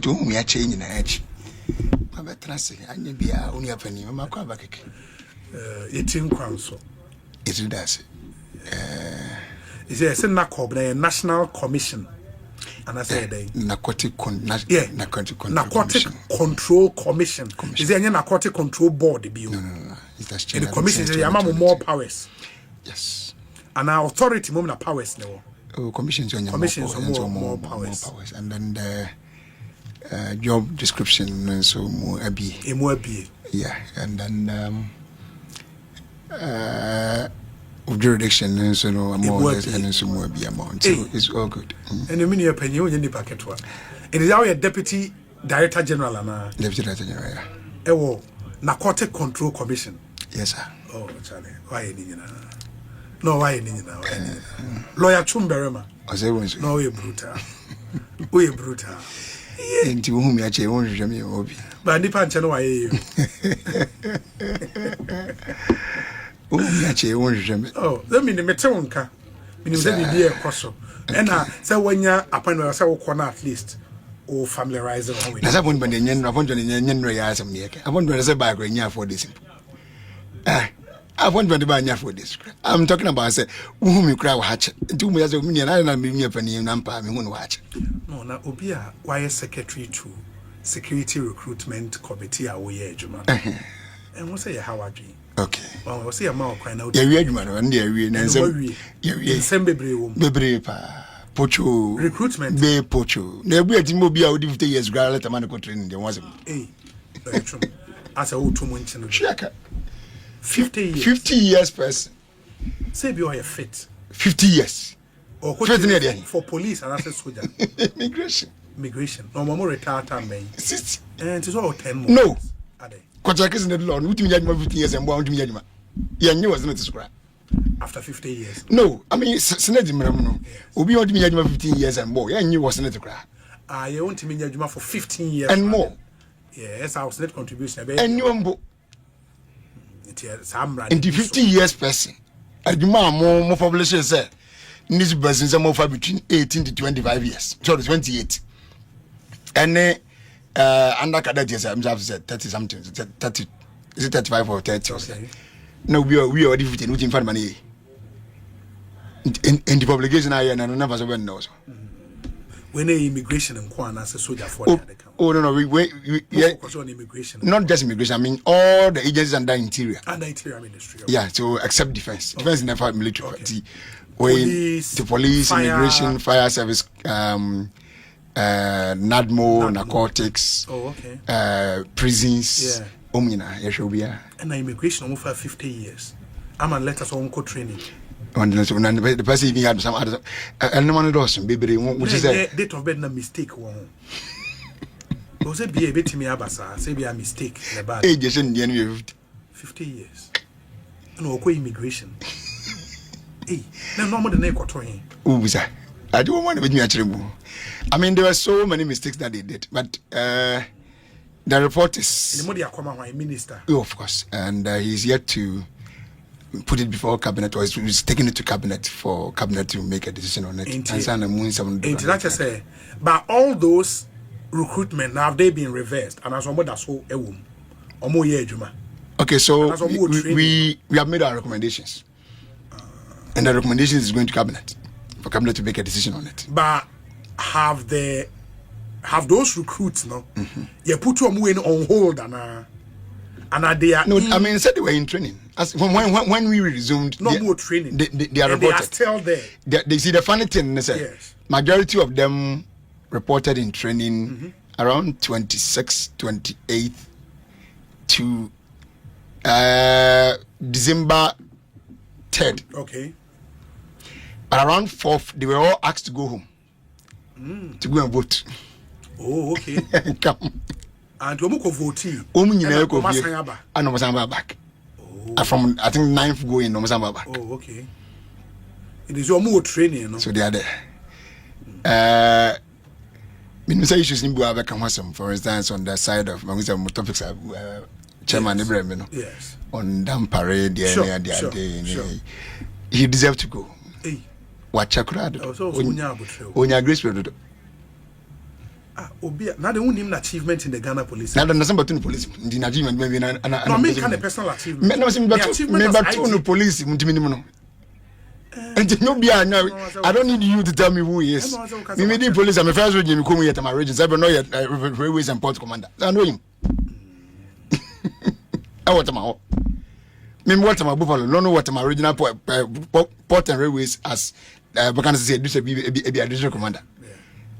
do me a change in edge. I better say, I need be only a penny. I'm a quack. 18 council. It does. Is a National Commission. And I say narcotic control commission. Is there any narcotic control board? No. The commission is more powers. Yes. And our authority moment powers now. Commissions more powers. And then the job description and so more abi. Yeah, and then jurisdiction and so no more and so more be amount. So it's all good. And the mini opinion in the packet one. It is our deputy director general and deputy director general. Narcotic Control Commission. Yes, sir. Oh, Charlie, why no, why Lawyer Chumberema. No, we're brutal. We're brutal. Into whom you actually won't me. But the punch and why you. Oh, let me the Metonka. Meaning that be a crosso. And I say when you're upon yourself, at least. Or familiarize with. As I want when the upon the I want to say by going for this. I want to buy for this. I'm talking about say whom you cry watch. 2 years of me and I don't be a penny and I'm going to watch. No, now Obia, why secretary to Security Recruitment Committee away, Juma. And we'll say how I dream. Okay. Well, we'll see a mouth crying out. Yeah, man, and Pocho recruitment be Pocho. There be a team will be out 50 years grad at Manico training. There was as a old 2 months. 50 years person. Say you are fit. 50 years. Or for police and as a soldier. Migration. No more retired time. And it's all 10 more. No. Contract is in the law. What do you mean 50 years and 1 million? Yeah, you was not described. After 50 years. No, I mean, Senator Meramuno. Obi want to be 15 years and more. Yeah, and you was Senator Cry. I want to be for 15 years and more. Yes, our net contribution. And you and the 50 years person. And you more population say these persons are more between 18 to 25 years. Sorry, 28. And under cadet years, I'm just 30 something. 30 is it 35 or 30? Okay. No, we already 15, which in fact money. In the publication, I never saw when knows. When immigration and Kwan as a soldier for oh, no, we focus on immigration. Not just immigration, I mean all the agencies under interior. Under interior ministry. Yeah, so except defense. Okay. Defense never military. Okay. Police, fire, immigration, fire service, NADMO, narcotics, prisons. Yeah. And immigration almost for 50 years. I'm on letters on co training. The person even had some other and no one does baby which is a date of birth na mistake one. Was it be a bit me abasa, say be a mistake in the bad age in the end 50 years. No immigration. Hey, no more than equatorial. Who was that? I don't want to be actually. I mean, there were so many mistakes that they did, but the report is minister. Oh, of course, and he's yet to put it before cabinet, or he's taking it to cabinet for cabinet to make a decision on it. But all those recruitment now have they been reversed, and as one that's so okay, so we have made our recommendations, and the recommendations is going to cabinet for cabinet to make a decision on it. But have those recruits you put them on hold and they are I mean said they were in training as when we resumed more training they are reported. They are still there. They see the funny thing they say yes. Majority of them reported in training around 26 28 to December 3rd. Okay. But around 4th they were all asked to go home to go and vote. Oh, okay. Come. And you go vote. And back. Oh. From I think 9th going back. Oh, okay. It is your more training, So they are there. Minister issues in Buabeka, for instance, on the side of topics Chairman Ibrahim, yes. On Dampare, sure. He deserved to go. Hey. What Chakrad? Onya Grace. Obia. Now they won't name achievement in the Ghana police. Now the number 2 police. The achievement maybe no, I mean kind of personal achievement. No, but police. And no be I don't need you to tell me who he is. Me the police. I'm a first region. Come here to my regions. I know you railways and port commander. I know him. I want my. Me what my buffalo. No what my regional port and railways as. Because say do say be additional commander.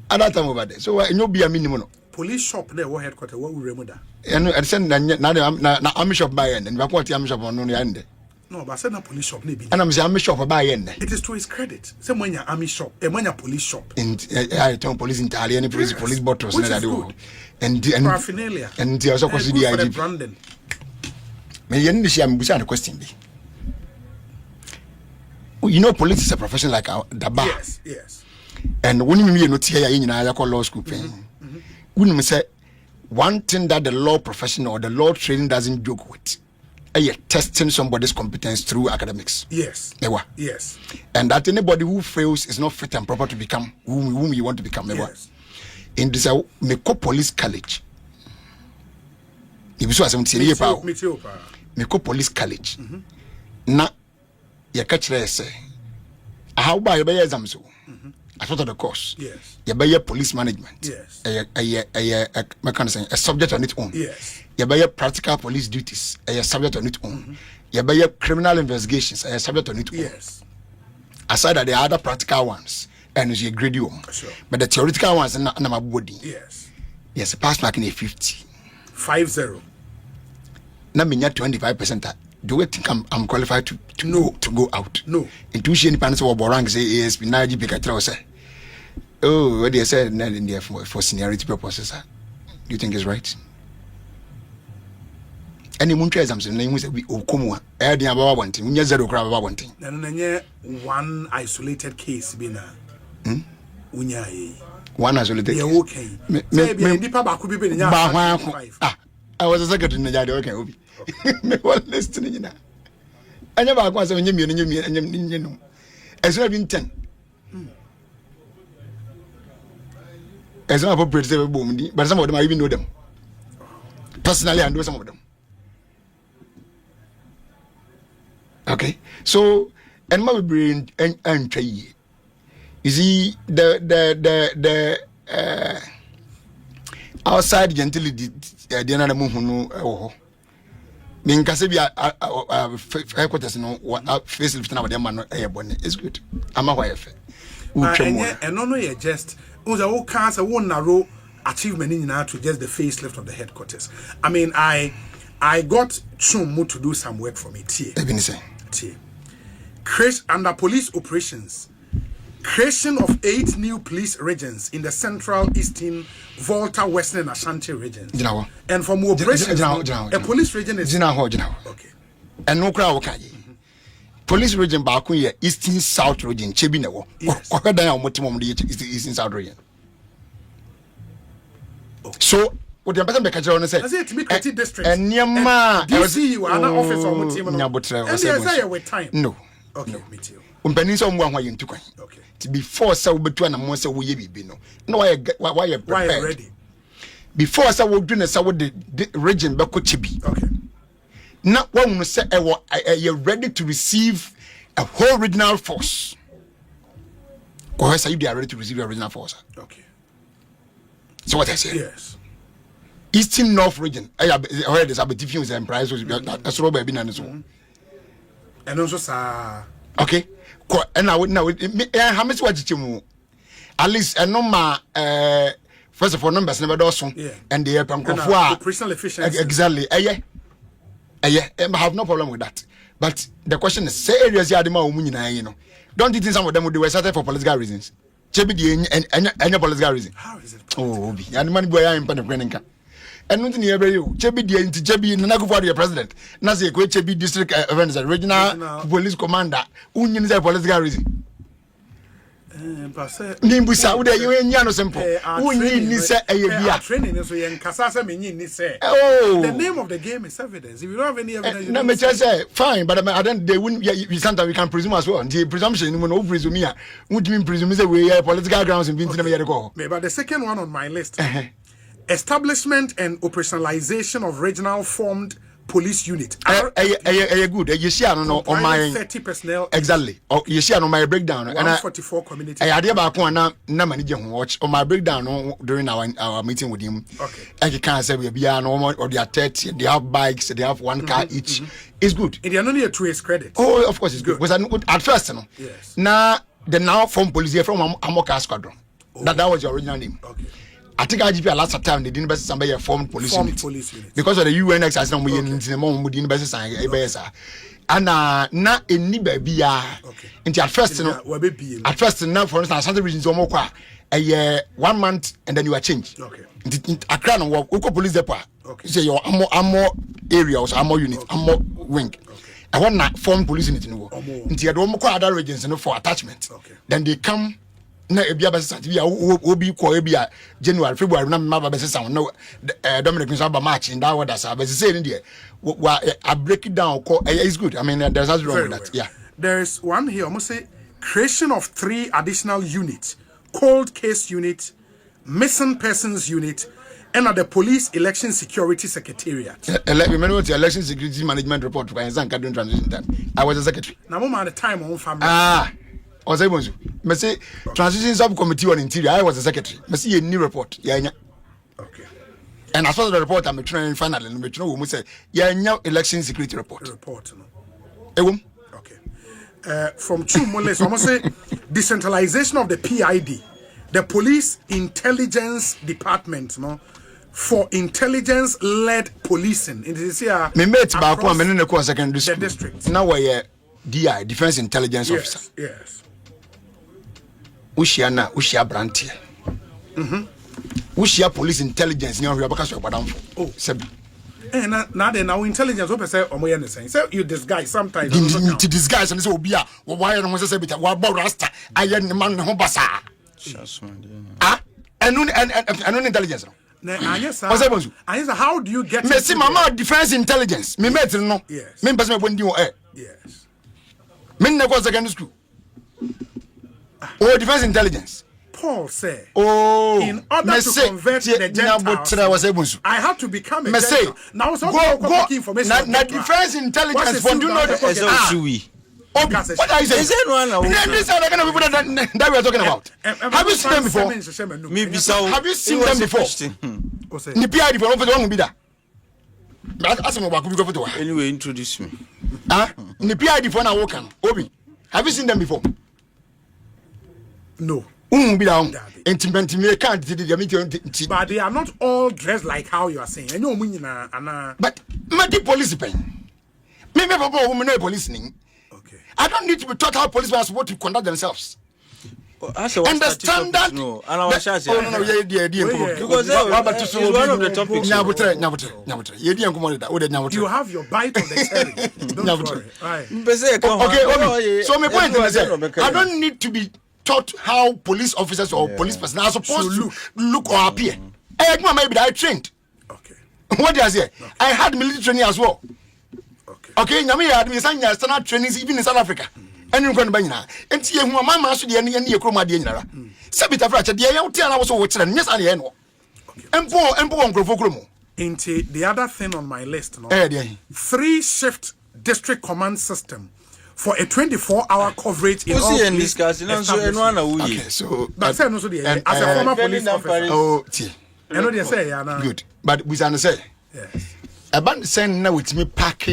At that time over there. So no be a minimum. Police shop there, what headquarters, what we remember. And I said na army shop by end and we want army shop on no end. No, but I said na police shop maybe. And I'm saying army shop by end. It is to his credit. Say when your army shop, and when your police shop. And I told police in Italian police bottles and that and paraphernalia. And the also consider the IGP. Brandon. Me yen this am busa the question be. You know police is a profession like the bar. Yes. And when you not here in law school when we say one thing that the law profession or the law training doesn't joke with, testing somebody's competence through academics. Yes. And that anybody who fails is not fit and proper to become whom you want to become. Yes. In this, Meko Police College. If you saw something, Meko Police College. Na ya catch say, how by your exams? I thought of the course. Yes. You buy police management. Yes. A subject on its own. Yes. You buy practical police duties. A subject on its own. You buy criminal investigations. A subject on its own. Yes. Aside that, there are other practical ones, and you grade you. Sure. But the theoretical ones are not my body. Yes. Yes, a pass mark in a 50. 50. Now, me 25%. Do you think I'm qualified to go out? No. Intuition pants or borang say ASP na IGP katro say. Oh, what they said in there for seniority purposes. Do you think it's right? Any moon tries something name was we okomwa. Add the about one thing. We zero crab about one thing. Then one isolated case bina. One isolated case. Okay. Maybe I was a secretary in the yard. Okay. Me was listening now. I never was a new as well been 10. As an appropriate boom, but some of them I even know them. Personally, I know some of them. Okay, so and my brain and try. You see the outside gentility the another move being Casabia headquarters no facelift now them man it's good. I'm a wife. And no you just all cancer one narrow achievement in to just the facelift of the headquarters. I mean I got Chumu to do some work for me. Create under police operations. Creation of 8 new police regions in the Central, Eastern, Volta, Western, and Ashanti regions. And for more operations, a police region is okay. And no crowd police region back here, Eastern South region, Chebino. Eastern South region. So what the person because on say district and Yama DC an office or Mutim with time. No. Okay, me too. Okay. Before so between and most we be no. No, why you ready? Before so we do so the region back Chibi. Okay. Now one will say you're ready to receive a whole regional force. Or say you are ready to receive a regional force. Okay. So what I say? Yes. Eastern North region. I heard there's a difference in price. That's what baby and so. And also sir. Okay. And I would know how much what you at least a number first of all numbers never do so and the operational efficiency exactly I have no problem with that, but the question is say areas you know don't you think some of them would do started for political reasons any political reason? How is it? Oh and money boy I am panic and nothing here you Chebi the Chebi Nanago for your president Nazi Chebi district events regional police commander union is a political reason Nimbusa wo dey you no simple. Who ni say bia. Training so yen kasa say me ni say. The name of the game is evidence. If you don't have any evidence, no me just say fine, but I don't they wouldn't we sometimes we can presume as well. The presumption no presume here. Would you presume say we political grounds in Binti na go. But the second one on my list. Establishment and operationalization of regional formed police unit. Good. You see, I don't know on my 30 personnel. Exactly. Oh, you see, on my breakdown. 144 community. I idea about one na manager watch on my breakdown during our meeting with him. Okay. And you can't say we be normal or they are 30. They have bikes. They have one car each. It's good. And they are only a 2 years credit. Oh, of course, it's good. Because at first, you know. Yes. Now the now from police here from Amoka Squadron. That was your original name. Okay. I think IGP last time they didn't best somebody formed police unit because of the UN exercise. We in the moment we didn't best sign and na any baby into at first now for instance some regions almost a 1 month and then you are changed. Okay. Accra no work police depot. Okay. Say your ammo area or ammo unit ammo wing. I want na form police unit no. Into you don't other regions for attachment. Okay. Then they come. Na ebia bese sat bia obi ko ebia January February na mama bese sound no Dominic nso aba March in that order say bese say there I break it down it's good. I mean there's nothing wrong with that. Yeah, there's one here almost say creation of 3 additional units: cold case unit, missing persons unit, and at the police election security secretariat. Remember what the election security management report for Zanka doing transition time. I was a secretary. Now mama the time on family. I was able to. Me say transition subcommittee on interior. I was the secretary. Me see a new report. Yeah. Okay. And as far as the report, I'm trying finally. Me trying we say yeah election security report. Report no. Okay. From two more less, almost say decentralization of the PID, the Police Intelligence Department, no, for intelligence-led policing. In this year, me met back one me no go secondary school. The district. Now we DI Defense Intelligence Officer. Yes. Ushia Branty. Ushia Police Intelligence near Rebecca Badam. Oh, Sebi. And now intelligence open say omoye saying. So you disguise sometimes. To disguise and so be why I say bit what about Rasta? I am man ho basa. And intelligence. How do you get me see mama defense intelligence. Me met no. Yes. Me person when you yes. Me na go secondary school. Oh, defense intelligence. Paul said, in order to convert the Gentiles, I had to become a Gentile. Now, go information. Now, defense intelligence, do you know the what are you saying? Is there one? These are the kind of people that we are talking about. Have you seen them before? Maybe so. Have you seen them before? Nipia before, no one be that. Anyway, introduce me. Nipia before na walk Obi. Have you seen them before? No. Be down. But they are not all dressed like how you are saying. But my police pen. Me woman policing. Okay. I don't need to be taught how policemen are supposed to conduct themselves. And the standard. No, because it's one of the topics. You have your bite on the cherry. Don't worry. Okay. So my point is that I don't need to be taught how police officers or police personnel are supposed to look or appear. Maybe I trained. Okay. What do I say? I had military training as well. Okay, I had me standard trainings even in South Africa. And you're going to buy now. And see, my mama should be any chroma dinner. Sabita Fracha, the I was watching, yes, I know. And poor Uncle Fokromo. Into the other thing on my list, 3-shift district command system for a 24-hour coverage in all police establishments. Okay, so but say no so as a former police officer. Oh, I know they say good, but we say yes. About send now with me pack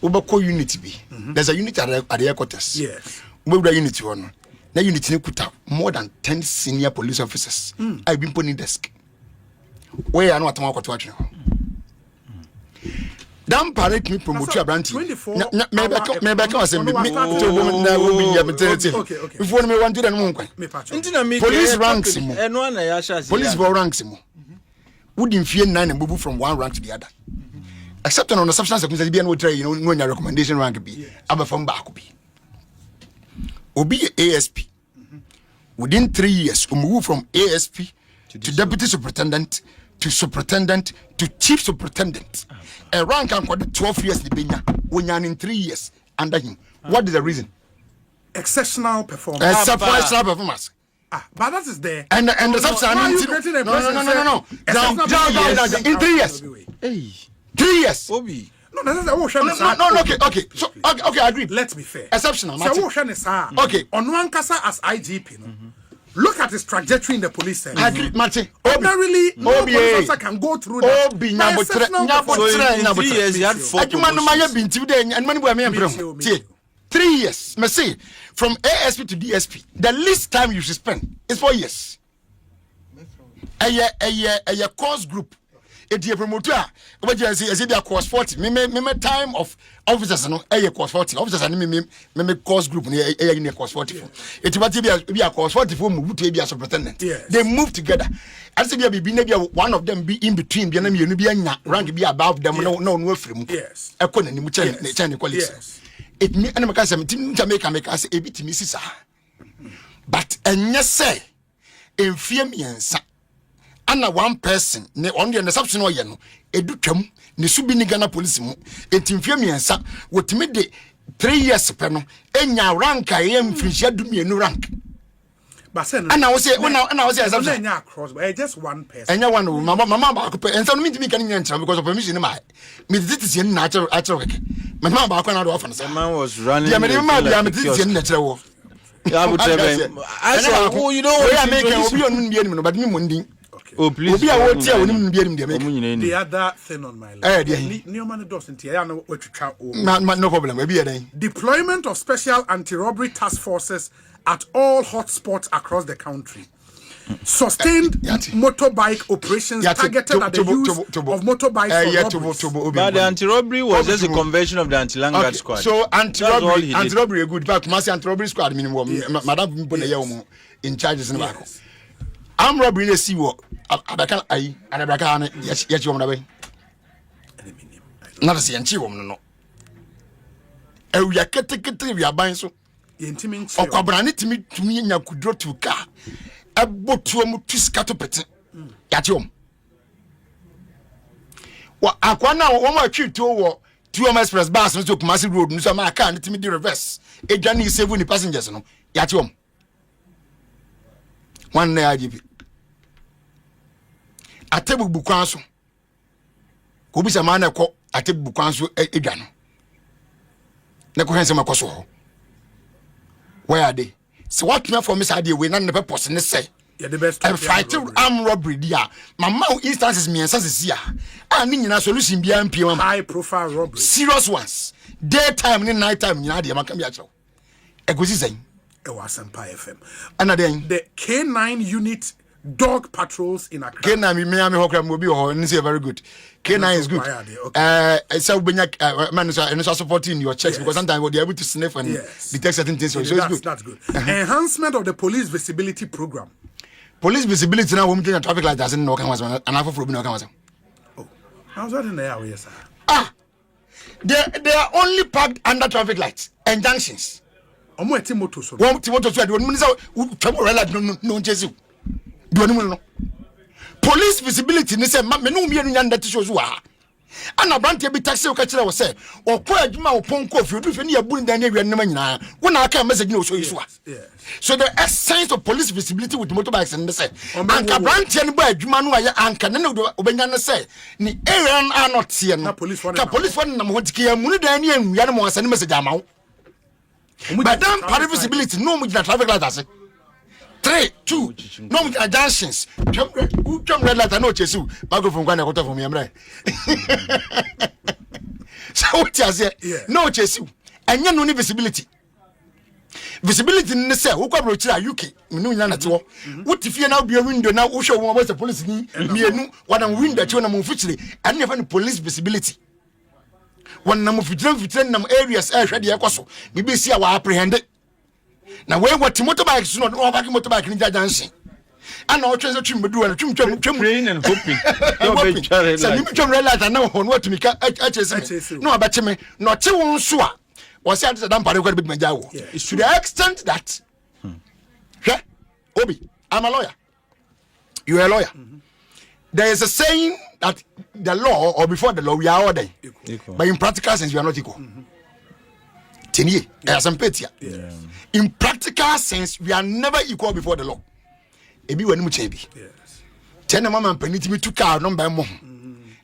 Ubako unit B. There's a unit at the headquarters. Yes. We the unit one. That unit put up more than 10 senior police officers. I've been putting desk. Where I know what I'm watching. Dampare me promote you branch. Maybe I can say if one me want to then police ranks him. Police ranks him. Wouldn't fear 9 and move from one rank to the other. Except on the substance of Mr. BN would try, when your recommendation rank be, I'm from Bakubi. Obi ASP, within 3 years we move from ASP to deputy superintendent to superintendent to chief superintendent. A rank and 12 years the benya when in 3 years under him. What is the reason? Exceptional performance. Exceptional performance. But that is there. And the substance. No. In 3 years. Hey. 3 years. Obi. No, okay. So, okay, I agree. Let's be fair. Exceptional. So, okay. On one kasa as IGP, look at his trajectory in the police service. I agree, Martin. Ordinarily, no police officer can go through that. So in 3 years, he had 4 promotions. 3 years. Me say, from ASP to DSP, the least time you should spend is 4 years. A course group. It's a promoter. What you say? Is it a course 40? Me time of officers no. A course 40. Officers and me course group. A course 44. It's what be a course 44. Move to be a superintendent. They move together. As if be one of them be in between. Be a rank be above them. No frame. Yes. I couldn't ni mucha quality. It me and make us Jamaica make us a bit Mrs. But and yes say in fear me and ana one person ne on the exception o ye no edutwam ne subi ni Ghana police mu entimfie miensa wotime de 3 years pe no enya rank aye mfirihia dumienu rank but say ana wo say exception enya across but just one person enya one mama ba ko pe ensa no me kan nya ntra because of permission ma me titisi ni na achero keke mama ba ko na do ofan say man was running yeah me titisi ni na chero wo yeah but I saw who you know we are making obi onu bia ni no but me mo ndin. Oh, please. The other thing on my list. No problem. Deployment of special anti-robbery task forces at all hotspots across the country. Sustained motorbike operations targeted at the use of motorbikes for robberies. But the anti-robbery was just a conversion of the anti-Langard squad. So anti-robbery good. But anti-robbery squad Madam in charge. I'm robbery the see what abaka ayi and abaka na yachi wom na be na se yanchi wom no ewia ketekete wi aban so yentimi nchi okwabra ne timi nya kudro tu ka ebotuo mu twiska to pete yachi wom wa akwana wo ma twituo wo tuom express bus no to Kumasi road no so ma aka ne timi di reverse edwa ne save ni passengers no yachi wom one na IGP atebu kwanso ko bisa ma na ko atebu kwanso edwa no na ko hense makoso ho where are they so what me for me say we na purpose ne say the best fight arm robbery dia mama instances me instances here ni nyina solution bia mpie mama high profile robbery serious ones daytime ni night time nyina dia maka bia chawo Ekosiisen Asempa FM. Another the K9 unit dog patrols in Accra. K9 me hokra mo bi ho nse very good. K9 is good. So man so supporting your checks because sometimes they are able to sniff and detect certain things so it's good. That's good. Enhancement of the police visibility program. Police visibility now we mean traffic lights and no can was and after no can was. Oh. How's that in the area sir? They are only parked under traffic lights and junctions. Omo etimoto so. One timoto so do no say twamo relate no chesi. Do no. Police visibility ni say me no mienu nya ndate so so a. Ana brantie bi taxi o ka kire wo say okọ adwuma wo ponko fi odu fe ni abu ndan na wian nam nyina. Wo na aka message ni o so yiso a. So the essence of police visibility with motorbikes and say anka brantie ni ba adwuma no aye anka na obenya ne say ni area are not here no. Ka police one nam ho tikia mu ni dan ni anwia no mo asane message amawo. But then party visibility no mu traffic light ase 3 2 no mu junctions jump red light no chesu microphone kwa na kota from yamre so what you say no chesu enya no visibility ne say wo kwa brochira UK no nya na tewo wo tifie na obia window na wo show wo was police ni mienu wana window che na mo fuchire and never police visibility when na mufitran nam areas hwede ekoso bibi si a wa apprehend na we what motorbikes no o back motorbike ni jajanse ana o twese twimbedu na twim praying and hoping so you twem relata na ho no atumika achese no abacheme no che won so a wo se ade Dampare kwa big maja wo to the extent that Obi, I'm a lawyer. You're a lawyer. There is a saying that the law or before the law we are all there. But in practical sense we are not equal. Tenye, in practical sense we are never equal before the law. Ebi wani mu chebi. Yes. Tena mama mpaniti mi tuka number mo.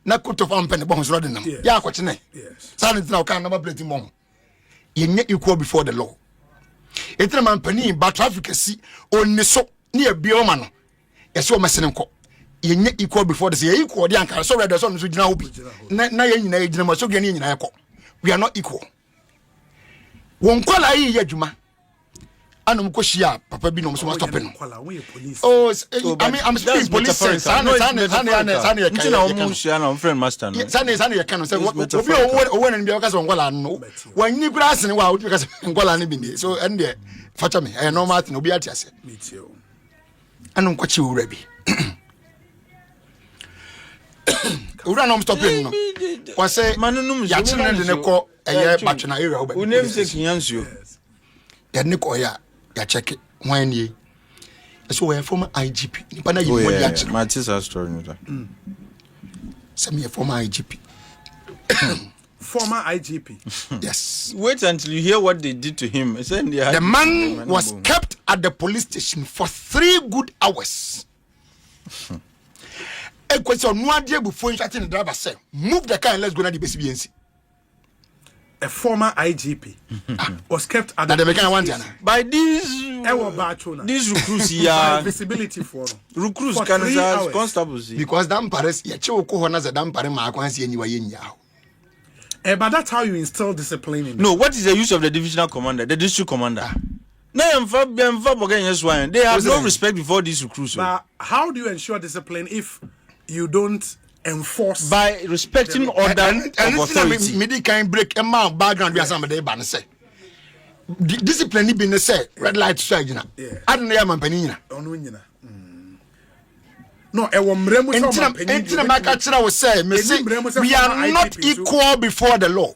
Na koto fa mpene bo so dem. Ya akwachene. Yes. Sa ntina o kan number plate mo. Yenye equal before the law. Etina man pani ba traffic si onni so ne ebio ma no. Yesi o masene nko. Yenye equal before the say equal dey anka so ready so no so gina obi. Na ye nyina ye gina mo so gina nyina ekọ. We are not equal. Won kwala yi adwuma. Anum ko shia papa bi no so ma stop no. Oh, I mean I'm speaking police sense. Sane friend master no. Sane ye kan say obi o won bi o ka so kwala no. Wan ni kura sene wa o ka so kwala no bi ni. So and there facha me e normal thing obi ati ase. Me too. Anum ko chi wura bi. Ura no stop no. Wa say ya chine de ne ko eye batwena area obi. Unem se kiansuo. Ya ne ko ya check it when ye so we former IGP nipa na you want ya check my sister story no that some your former IGP former IGP yes wait until you hear what they did to him. The man was kept at the police station for 3 good hours. A question no idea before instructing the driver say move the car and let's go na the BCBNC. A former IGP was kept at the mechanic one by these recruits here. Visibility for recruits can constables because Dampare ya choko ho na za Dampare ma akwansi enyiwa yenya. But that's how you instill discipline in them. No, what is the use of the divisional commander, the district commander? They have no respect before these recruits. But how do you ensure discipline if you don't enforce by respecting order and authority? Me can break a man background we are somebody ban say discipline ni be say red light strike na adon ya man panina onu nyina no e wo mremu so man panina entina maka kira wo say me say we are not equal before the law.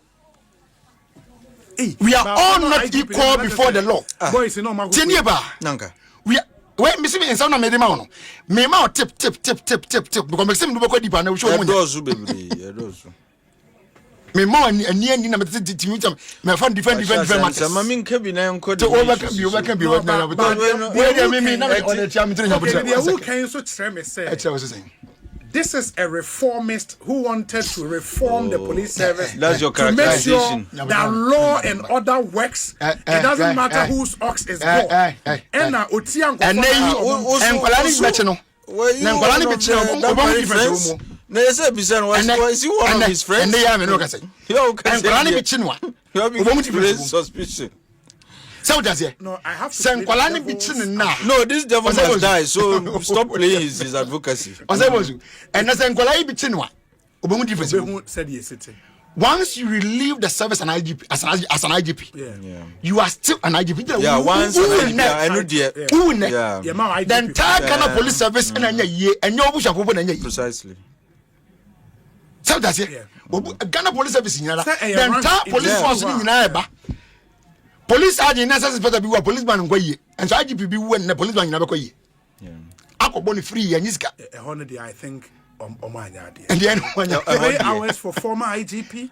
We are all not equal before the law. Boys no ma ba nanka we wait, me see me inside na me dey ma no me ma tip because me say me do be deep na we show mo dozu bebre dozu me ma ani na me timi me fan different matters sama min kabi na enko to overcome be we na me na on the chairman to who can so tell me say this is a reformist who wanted to reform the police service. That's your to make sure characterization. that law and order works. It doesn't matter whose ox is gold. And now Otian and Nkwalani beche no. Na Nkwalani beche no obo different. Na yese bisan was he one of his friends? And they am no ka say. Nkwalani beche no. Obo different suspicion. So does it? No, I have to. Nkwalani beche now. No, this devil must die. So stop playing his advocacy. And as Nkwalani beche no. Obo different. Said yes it. Once you relieve the service an IGP as an IGP, you are still an IGP. Yeah, once I know the entire Ghana police service and your precisely. So that's it. Ghana police service in the entire police force in police are the necessary better be policeman and so IGP be when the policeman never go ye. Ako boni free and yiska. I think. And the end hours for former IGP.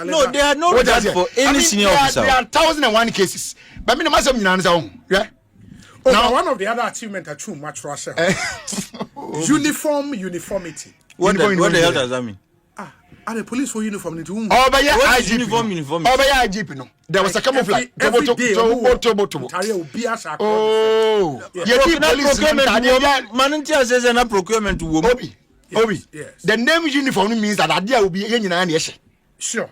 No, they are no regard for any senior officer. There are 1,001 cases. But me no matter yeah. Now one of the other achievements are too much Russia. Uniformity. What the hell does that mean? Are the police for uniform to oh, but yeah, IGP. Uniform. Oh, but yeah, IGP no. There was a camouflage. Every day. Oh, yeah. Manuntia says an procurement to woman. Obi. Yes. The name uniform means that idea will be sure.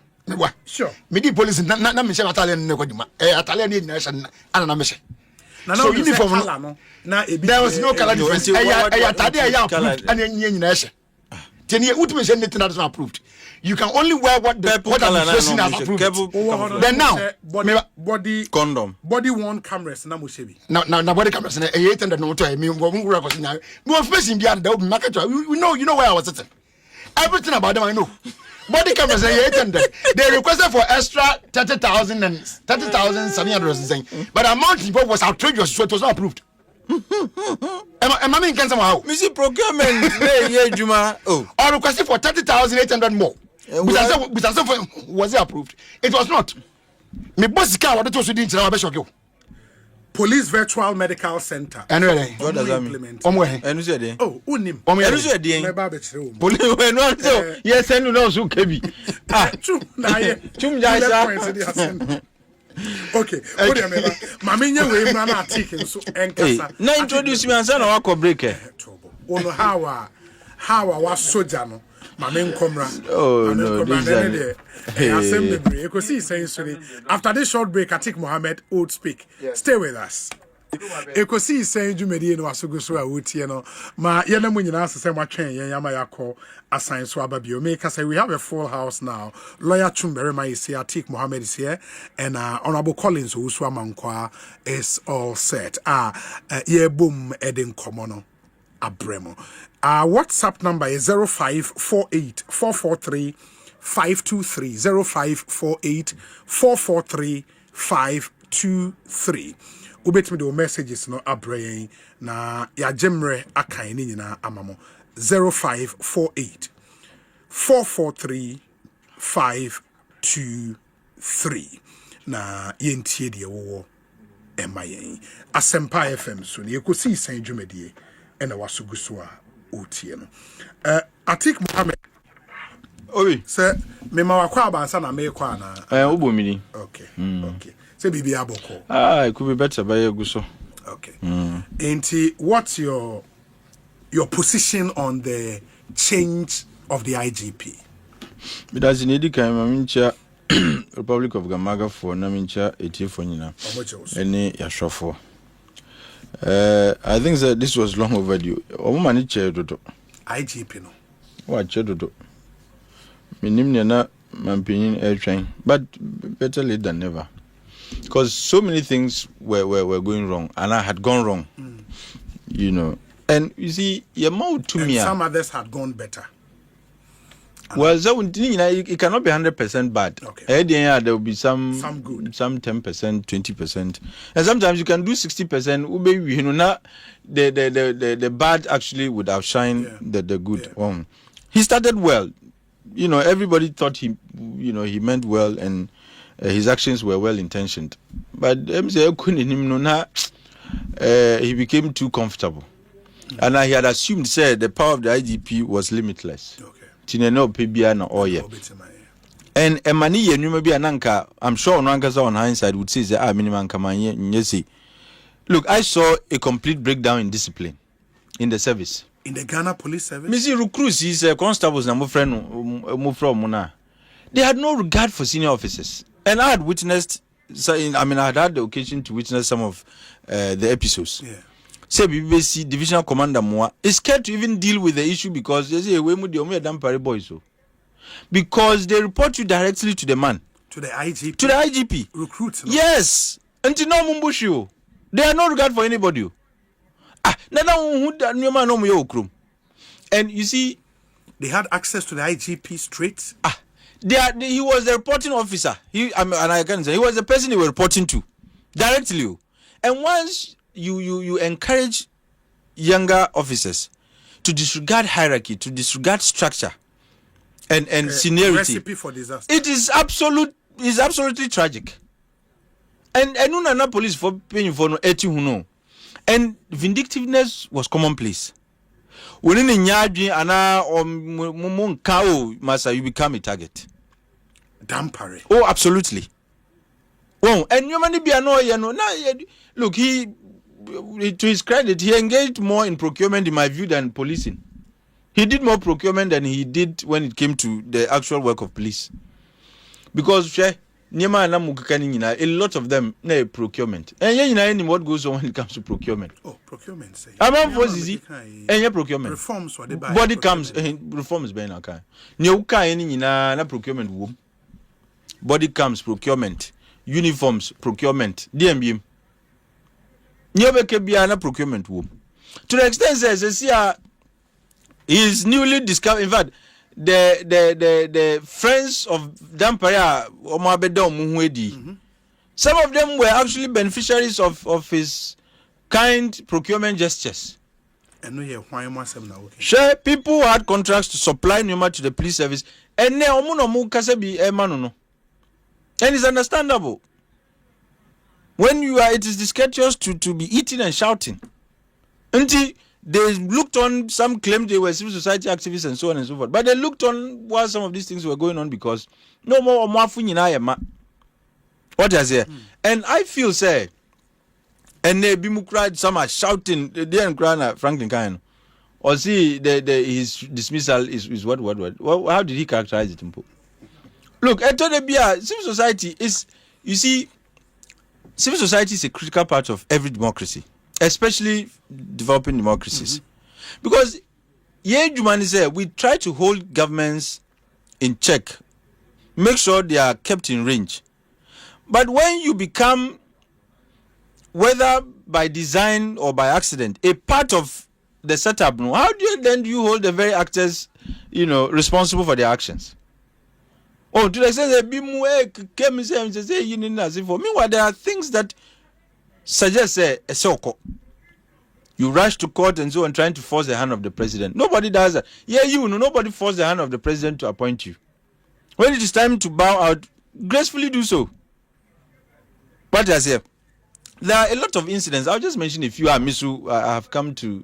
Sure. Midi police na me say Italian ne kodima. Italian ni nation ana me say. So uniform there was no color difference. Tade ya approved and nyina say. Teni ultimate say nothing that is approved. You can only wear what the administration has approved. Then now body condom. Body worn cameras na mo shebi. Now body cameras na 800 no to me go ngura ko sinya. No facing behind the market. You know where I was sitting. Everything about them I know. Body cameras na 800. They requested for extra 30,000 and 30,700 saying. But the amount involved was outrageous, so it was not approved. Am I in Kansas? Missy procurement, yeah, Juma. Oh, or requested for 30,800 more. Was it approved? It was not. Me boss car what to do in Police Virtual Medical Center. Anyway, what does that mean? And said it. Oh, unim. And said it. Police were not so. Yes, and no, so kebi. Ah, Chum, okay. What do you mean? Maminya we man Atik so enkasa. Now introduce me and say na wa break. Ono how was soldier no. Mame Nkomra. Oh no, this is after this short break, Atik Mohammed would speak. Stay with us. Ekosiisen Jumedi no asugu so awutie no ma ye na munyina asese matwen ye yama yakọ assign so ababio make say we have a full house now. Lawyer Chumberema is here, Atik Mohammed is here, and Honorable Collins Uswa Mankwa is all set. Ye boom edin komono abremo. WhatsApp number is 0548 443 523 0548 443 523. Ubet me the messages no abrain na ya jemre akan ni nyina amamo 0548 443 523 na yentie de wo emayen Asempa FM so ne Ekosiisen dwumadie ena wasugu a otie no Atik Mohammed Obi se me ma wakwa abansa na me kwa na ubomini okay okay say bibi aboko it could be better by guso okay Enti, what's your position on the change of the IGP? Because in the Mincha Republic of Gamaga for Namincha 84 nyina any yashofo I think that this was long overdue. Omani chedodo IGP no what chedodo minim na mampinin airtrain but better late than never. Because so many things were going wrong, and I had gone wrong, you know. And you see, your mouth to me. Some others had gone better. Well, so it cannot be 100% bad. Okay. There will be some good, some 10%, 20%, and sometimes you can do 60%. Maybe you know, not the bad actually would outshine the good. Yeah. He started well, you know. Everybody thought he meant well and. His actions were well intentioned, but he became too comfortable, and I had assumed the power of the IGP was limitless. And Emani Ananka, I'm sure Nankasa on hindsight would say that look, I saw a complete breakdown in discipline in the service. In the Ghana Police Service, Missy Recruits is constables and my friend Mufra. They had no regard for senior officers. And I had witnessed, I had had the occasion to witness some of the episodes. Yeah. Say BBC Divisional Commander Moa is scared to even deal with the issue because they say we Dampare boys. Because they report you directly to the man. To the IGP. To the IGP. Recruits. No? Yes. Until no Mumbushi. They have no regard for anybody. And you see, they had access to the IGP straight. He was the reporting officer. And I can say he was the person they were reporting to directly. And once you encourage younger officers to disregard hierarchy, to disregard structure and seniority, recipe for disaster. It is absolutely tragic. And no police for paying for no eti. And vindictiveness was commonplace. When in Nyadri ana or Munkao Masa, you become a target. Dampare. Oh, absolutely. Oh, and you money be look, he to his credit, he engaged more in procurement in my view than policing. He did more procurement than he did when it came to the actual work of police. Because a lot of them procurement. And what goes on when it comes to procurement. Oh, procurement say. Procurement. Reforms what they buy. Body comes reforms by now. Na procurement womb. Body comes procurement. Uniforms procurement. DMB. Nyobeke procurement womb. To the extent says he is newly discovered. In fact, the friends of Dampare some of them were actually beneficiaries of his kind procurement gestures. Okay. Sure, people had contracts to supply pneuma to the police service, and and it's understandable. When you are, it is discourteous to be eating and shouting. Until they looked on, some claimed they were civil society activists and so on and so forth. But they looked on while some of these things were going on because no more what is it? And I feel say, and they be cried, some are shouting, they didn't cry Franklin Kane. Or see his dismissal is what? How did he characterize it? Look, civil society is, you see, civil society is a critical part of every democracy, especially developing democracies. Because we try to hold governments in check, make sure they are kept in range. But when you become, whether by design or by accident, a part of the setup, how do you hold the very actors, responsible for their actions? Oh, to the extent that meanwhile, there are things that suggest a so-called. You rush to court and so on, trying to force the hand of the president. Nobody does that. Nobody forced the hand of the president to appoint you. When it is time to bow out, gracefully do so. But as here, there are a lot of incidents. I'll just mention a few I have come to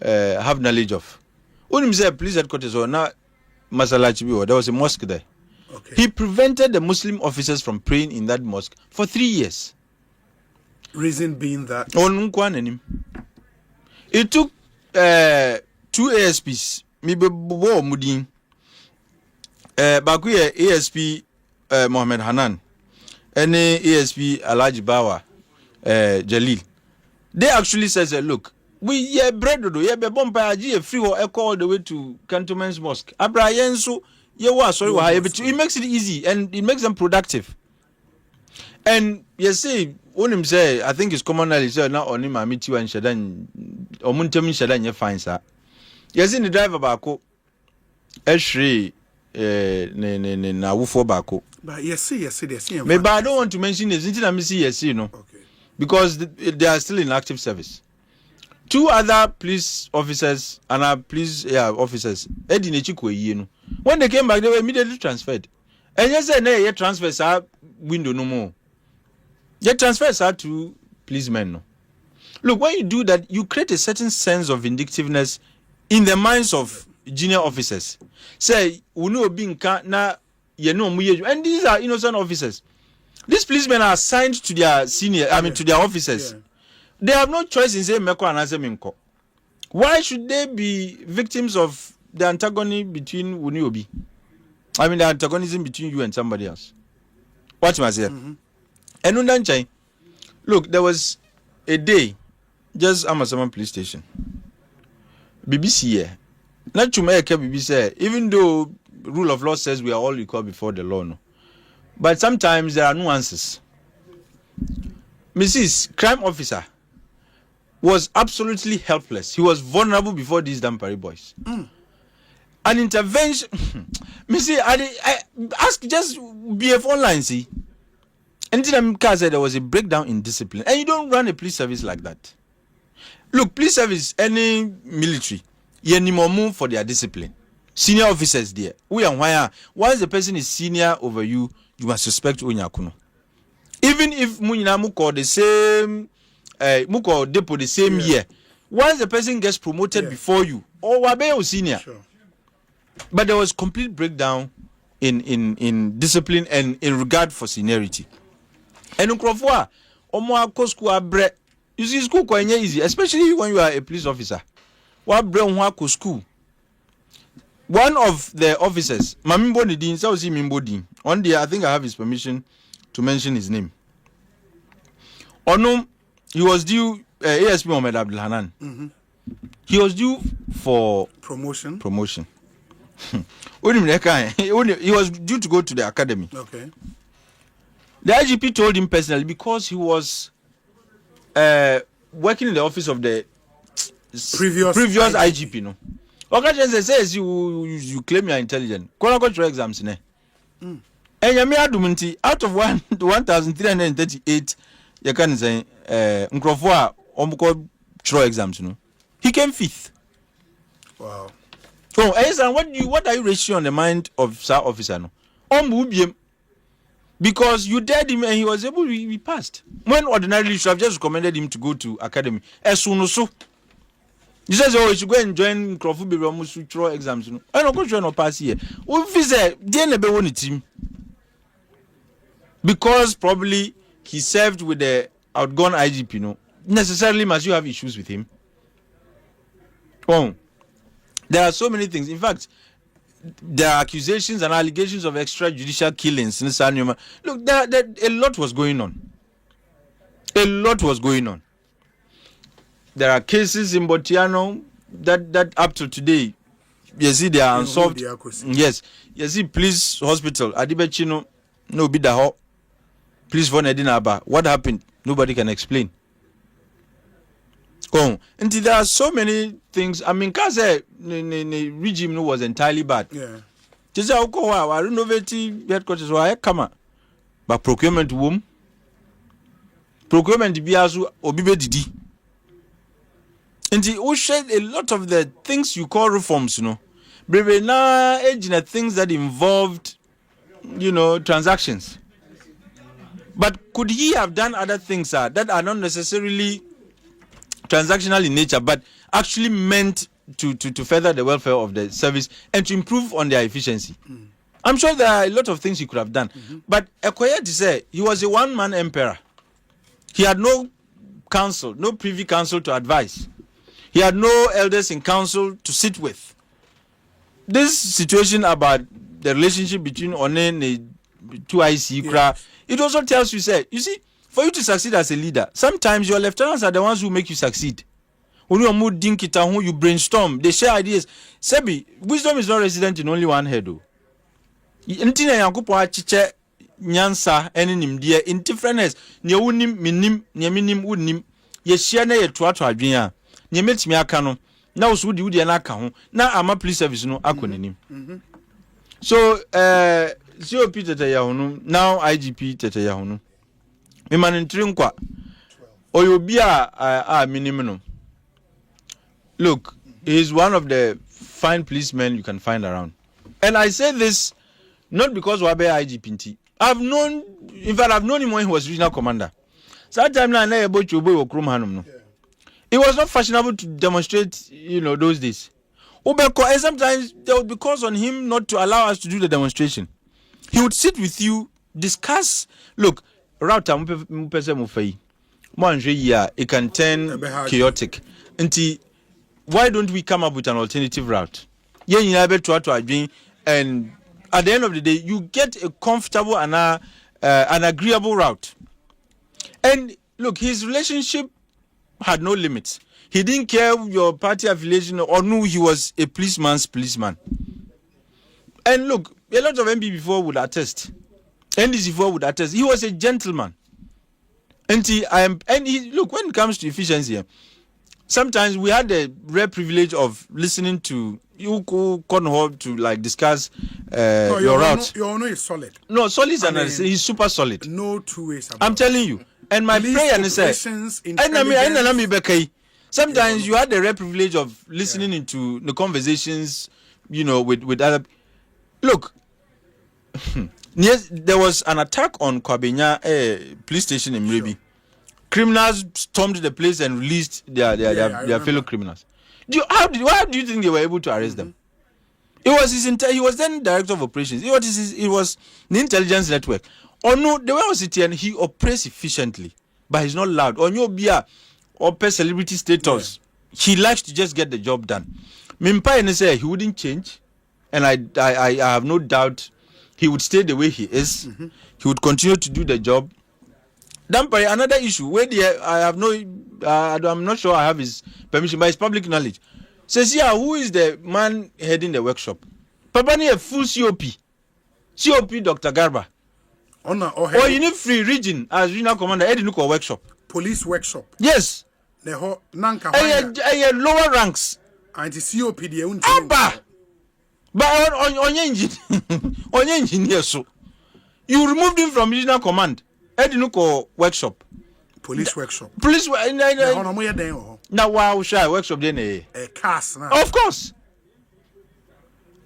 have knowledge of. When you say police headquarters or now Masalachi, there was a mosque there. Okay. He prevented the Muslim officers from praying in that mosque for 3 years. Reason being that it took 2 ASPs. Bakuye ASP Mohammed Hanan and ASP Alhaji Bawa Jalil. They actually says, look, we bread do ye be bomba aji free or echo all the way to Cantonment's Mosque. Abrayenso it makes it easy and it makes them productive. And you see, when him say, I think it's commonly said now on him meet you and Shadan or Muntemi Shadan you find sir. You see the driver bako Eshri na wufo bako. But yes, maybe I don't want to mention this until I see yes, okay. Because they are still in active service. 2 other police officers and police officers, when they came back, they were immediately transferred. And yes, they transfers our window no more. They transfers are to policemen. No. Look, when you do that, you create a certain sense of vindictiveness in the minds of junior officers. Say, and these are innocent officers. These policemen are assigned to their to their officers. Yeah. They have no choice in saying Meko and Azeminko. Why should they be victims of the antagonism between Uniobi? The antagonism between you and somebody else. Watch my say. And Undanchai, look, there was a day, just Amasaman police station. BBC here. Not to make BBC, even though rule of law says we are all equal before the law, no. But sometimes there are nuances. Mrs. Crime Officer was absolutely helpless. He was vulnerable before these Dampare boys. An intervention. Missy, I ask just BF online, see. And then said there was a breakdown in discipline. And you don't run a police service like that. Look, police service, any military, you need more move for their discipline. Senior officers there. We are why once the person is senior over you, you must respect Onyakuno. Even if Muko the same Muko depot the same year, once the person gets promoted before you, or Wabe senior. Sure. But there was complete breakdown in discipline and in regard for seniority. And Ukrofwa, Omo Kosku Abre, you see school quite easy, especially when you are a police officer. What Bre school? One of the officers, Mamimbo Nidin, Sausi Mimbodin, one day I think I have his permission to mention his name. Onum, he was due ASP Mohammed Abdulhanan. He was due for promotion. He was due to go to the academy. Okay. The IGP told him personally because he was working in the office of the previous IGP. No. Occasion says you claim you are intelligent. Go to exams ne. And Yamia Duminti out of 1,338, you can say Nkrofwa throw exams, you know. He came 5th. Wow. Oh, Ezra, what are you raising on the mind of Sir Officer? No? Because you dared him and he was able to be passed. When ordinarily you should have just recommended him to go to academy. As soon as so. He says, oh, you should go and join Crawford Biromus throw exams. You know. I don't go to no pass here. If he's a never won a team. Because probably he served with the outgone IGP, you know. Necessarily must you have issues with him. Oh. There are so many things. In fact, there are accusations and allegations of extrajudicial killings in Sanuma. Look, there a lot was going on. A lot was going on. There are cases in Botiano that up to today, you see, they are unsolved. Yes, you see, police hospital, Adibechino, no bidaho, police for Nedinaba. What happened? Nobody can explain. Oh, and there are so many things. I mean, because the regime was entirely bad. Yeah. Just how go our renovating headquarters were come, but procurement womb, procurement biazu obibe didi. And he shared a lot of the things you call reforms, you know. Breve na age things that involved, you know, transactions. But could he have done other things that are not necessarily transactional in nature, but actually meant to further the welfare of the service and to improve on their efficiency? I'm sure there are a lot of things he could have done. But Ekoye to say he was a one-man emperor. He had no council, no privy council to advise. He had no elders in council to sit with. This situation about the relationship between One and 2IC, it also tells you, you see, for you to succeed as a leader, sometimes your lieutenants are the ones who make you succeed. When you are mood dinkita, who you brainstorm, they share ideas. Sebi, wisdom is not resident in only one head. Intina yankupo achiche nyansa enim dia in differentness. Nya unim minim, nya minim unim. Ye share na ye tuatu adwenya. Nya metimi aka no. Na usudi udi na aka ho. Na ama police service no akonenim. So COP tete ya hono, now IGP tete ya hono. Me manintri nkwa oyobi a minimum. Look, he's one of the fine policemen you can find around, and I say this not because Wabe IGP. I've known him when he was regional commander. So that time now it was not fashionable to demonstrate, you know, those days. And sometimes there would be calls on him not to allow us to do the demonstration. He would sit with you, discuss. Look, route it can turn chaotic. Why don't we come up with an alternative route? And at the end of the day, you get a comfortable and an agreeable route. And look, his relationship had no limits. He didn't care your party affiliation or knew he was a policeman's policeman. And look, a lot of MP before would attest. NDC before would attest. He was a gentleman. And he look, when it comes to efficiency, sometimes we had the rare privilege of listening to you to like discuss your route. Your honor is solid. No, solid is he's super solid. No two ways about I'm telling you. And my prayer is sometimes you had the rare privilege of listening into the conversations, you know, with other. Look, yes, there was an attack on Kwabenya police station in Mrebi. Sure. Criminals stormed the place and released their fellow criminals. How do you think they were able to arrest them? It was he was then director of operations. It was the intelligence network. Or no, the way I was sitting, he operates efficiently, but he's not loud. Or no beer or celebrity status. Yeah. He likes to just get the job done. Mimpa and say he wouldn't change, and I have no doubt he would stay the way he is. Mm-hmm. He would continue to do the job. Dampare, another issue where I'm not sure I have his permission, but it's public knowledge. Says here, who is the man heading the workshop? Papani a full COP Dr. Garba. Or you need free region as regional commander. Edinuko workshop. Police workshop. Yes. Lower ranks. And the COP the own. Abba. But on engineer so you removed him from regional command. Edinuko workshop. police workshop. Police Now, wow, shy workshop then a cast now. Of course.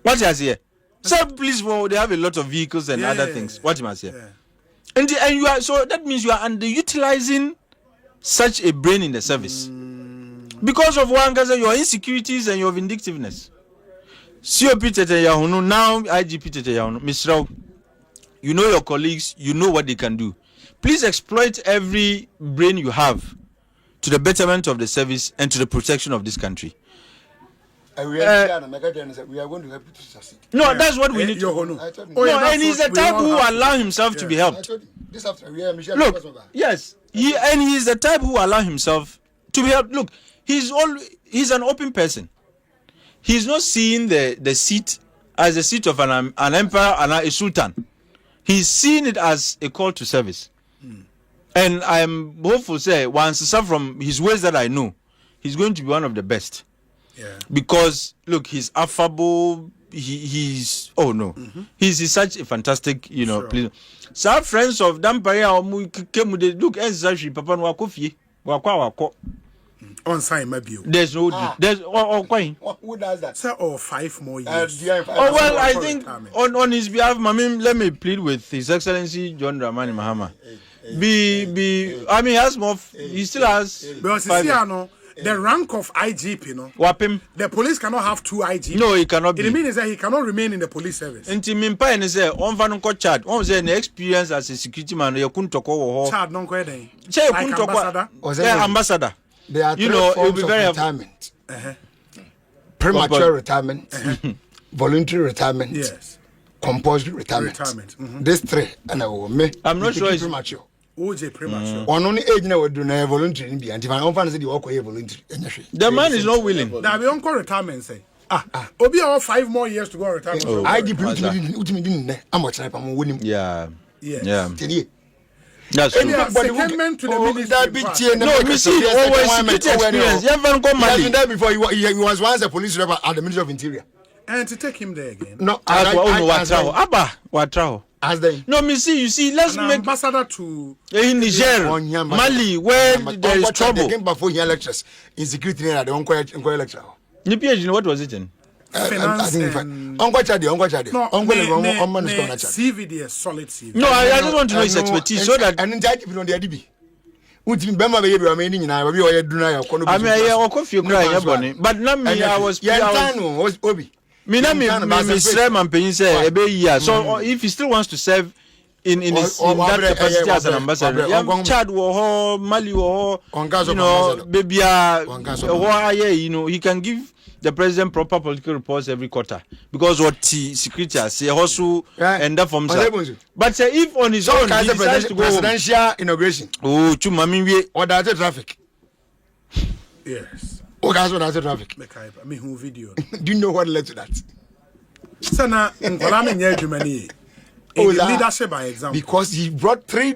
What you say? Some police they have a lot of vehicles and other things. What you must say? And you are so that means you are underutilizing such a brain in the service because of one cause your insecurities and your vindictiveness. COP tete yahono now IGP tete yahono. Mr. You know your colleagues, you know what they can do. Please exploit every brain you have to the betterment of the service and to the protection of this country. We are going to help you to succeed. No, that's what we need. And he's the type who allow himself to be helped. This afternoon, we are Michelle. Look, yes, he's the type who allow himself to be helped. Look, he's an open person. He's not seeing the seat as a seat of an emperor and a sultan. He's seeing it as a call to service. And I'm hopeful, say, once from his ways that I know, he's going to be one of the best. Yeah. Because look, he's affable. He's he's such a fantastic, sure. So friends of Dampare look exactly Papa no akofie wako on sign maybe. There's no who does that? Sir, or 5 more years. Well, I think on his behalf, let me plead with His Excellency John Dramani Mahama. I mean, he has more. He still has. Because the rank of IGP, Wapim. The police cannot have 2 IGP. No, he cannot be. It means that he cannot remain in the police service. Nti mimpa ene say on fa no chat. On say the experience as a security man you kun toko wo ho. Chat non ko den. Like ambassador. Ambassador. There are 3 forms of retirement. Premature retirement, voluntary retirement, yes, compulsory retirement. These 3, and I'm not sure it's premature. OJ premature. On only age now do na voluntary be and if I don't say the work voluntary. The man is not willing. Now we on retirement say. Obi all 5 more years to go retirement. IGP didn't how much type am winning. Yeah. Yeah. That's true. Secondment to the ministry. No, me see always security experience. You haven't come Mali. He been there before. He was once a police rep at the Ministry of Interior. And to take him there again. No, Watraho. As they. No, me see. You see, let's make ambassador to in Niger, Mali, where there is trouble. They came before here lectures in security. They don't inquire lecture. What was it in? Finance Uncle Chadi. CVD is solid CV. No, I just want to know his expertise so that. And in charge of the DB. Which Bema baby, I mean, I will be a Dunaya. I mean, I coffee crying, but not me. I was Obi. So if he still wants to serve in that capacity as an ambassador, Chad war Mali war, baby, he can give the president proper political reports every quarter because what security has also end up from but if on his own he decides to go presidential inauguration or that's traffic. Yes. That's traffic. I mean, who video? Do you know what led to that? Sana in Germany. Leadership by example. Because he brought 3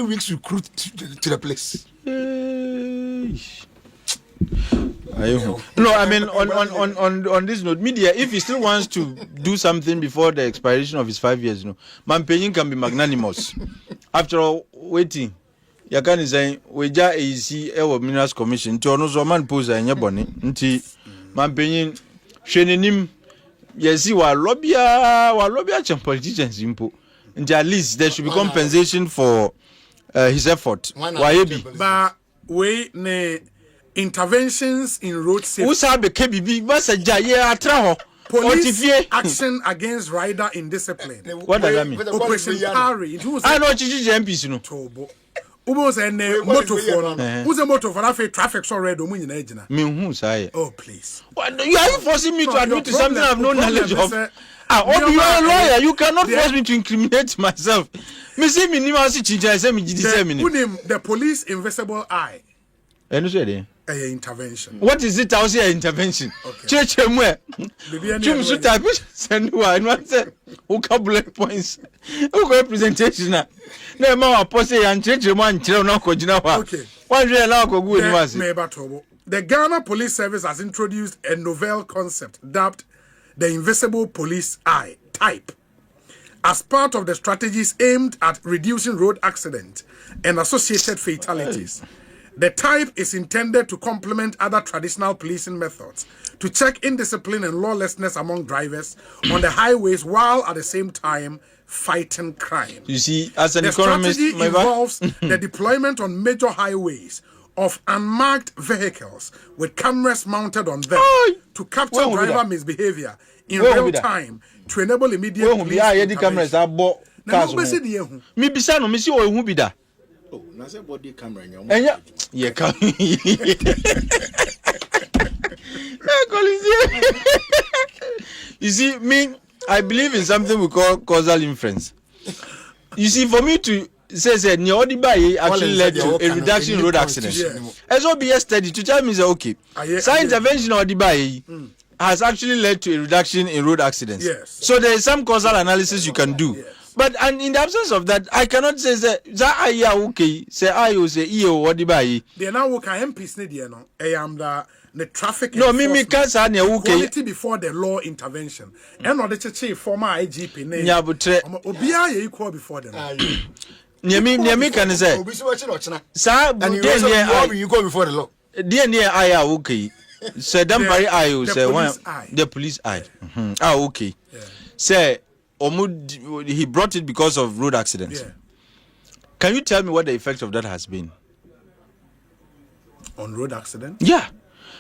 weeks recruit to the place. No, I mean on this note, media, if he still wants to do something before the expiration of his 5 years, Mampenyin can be magnanimous. After all, waiting. Yakani saying we ja AC Minerals Commission to ono so man pose anya boni nti Mampenyin hwenenim yesi wa lobia champ politicians impo nti at least there should be compensation for his effort. But we ne interventions in road safety. Usa be KBB masaja ye atra ho. Police action against rider indiscipline. What does that mean? Operation Parry. I know chichi MPs no. Tobo. Ubos and motor phone. Who's a motor phone? I traffic so red. Oh please. You are forcing me to admit to something I have no knowledge of. You are a lawyer. You cannot force me to incriminate myself. Me see me nima si chichi say me jidi me. Who name the police invisible eye? Intervention. What is it? I'll say intervention. Church mwe. Chum so type send one say bullet points. Representation na. Na ma pose yan church man chire na ko gina wa. One day na ko gu ni The Ghana Police Service has introduced a novel concept dubbed the invisible police eye type. as part of the strategies aimed at reducing road accidents and associated fatalities. The type is intended to complement other traditional policing methods to check indiscipline and lawlessness among drivers on the highways while at the same time fighting crime. You see, as an the economist, strategy involves the deployment on major highways of unmarked vehicles with cameras mounted on them to capture driver misbehavior in real time to enable immediate police intervention. Me bisa no me si o ehu bi da. Oh, na say body camera nya. Enya ye ka. You see, me, I believe in something we call causal inference. You see, for me to say Neodibai actually led to a reduction in road accidents. As OBS study to tell me say okay, science intervention Neodibai has actually led to a reduction in road accidents. Yes. So there is some causal analysis you can do. Yes. But and in the absence of that, I cannot say that I okay. Say I you say Neodibai. They now work at MPs ne no. I am the traffic. No, me can't say okay. Quality before the law intervention. And not the church former IGP name. Yeah, but Obia ye equal before them. Niami can say. Sir, and you go before the law. Dear near I are okay. Say Dampare I say one the police eye. Ah okay. Say he brought it because of road accidents. Yeah. Can you tell me what the effect of that has been? On road accident? Yeah.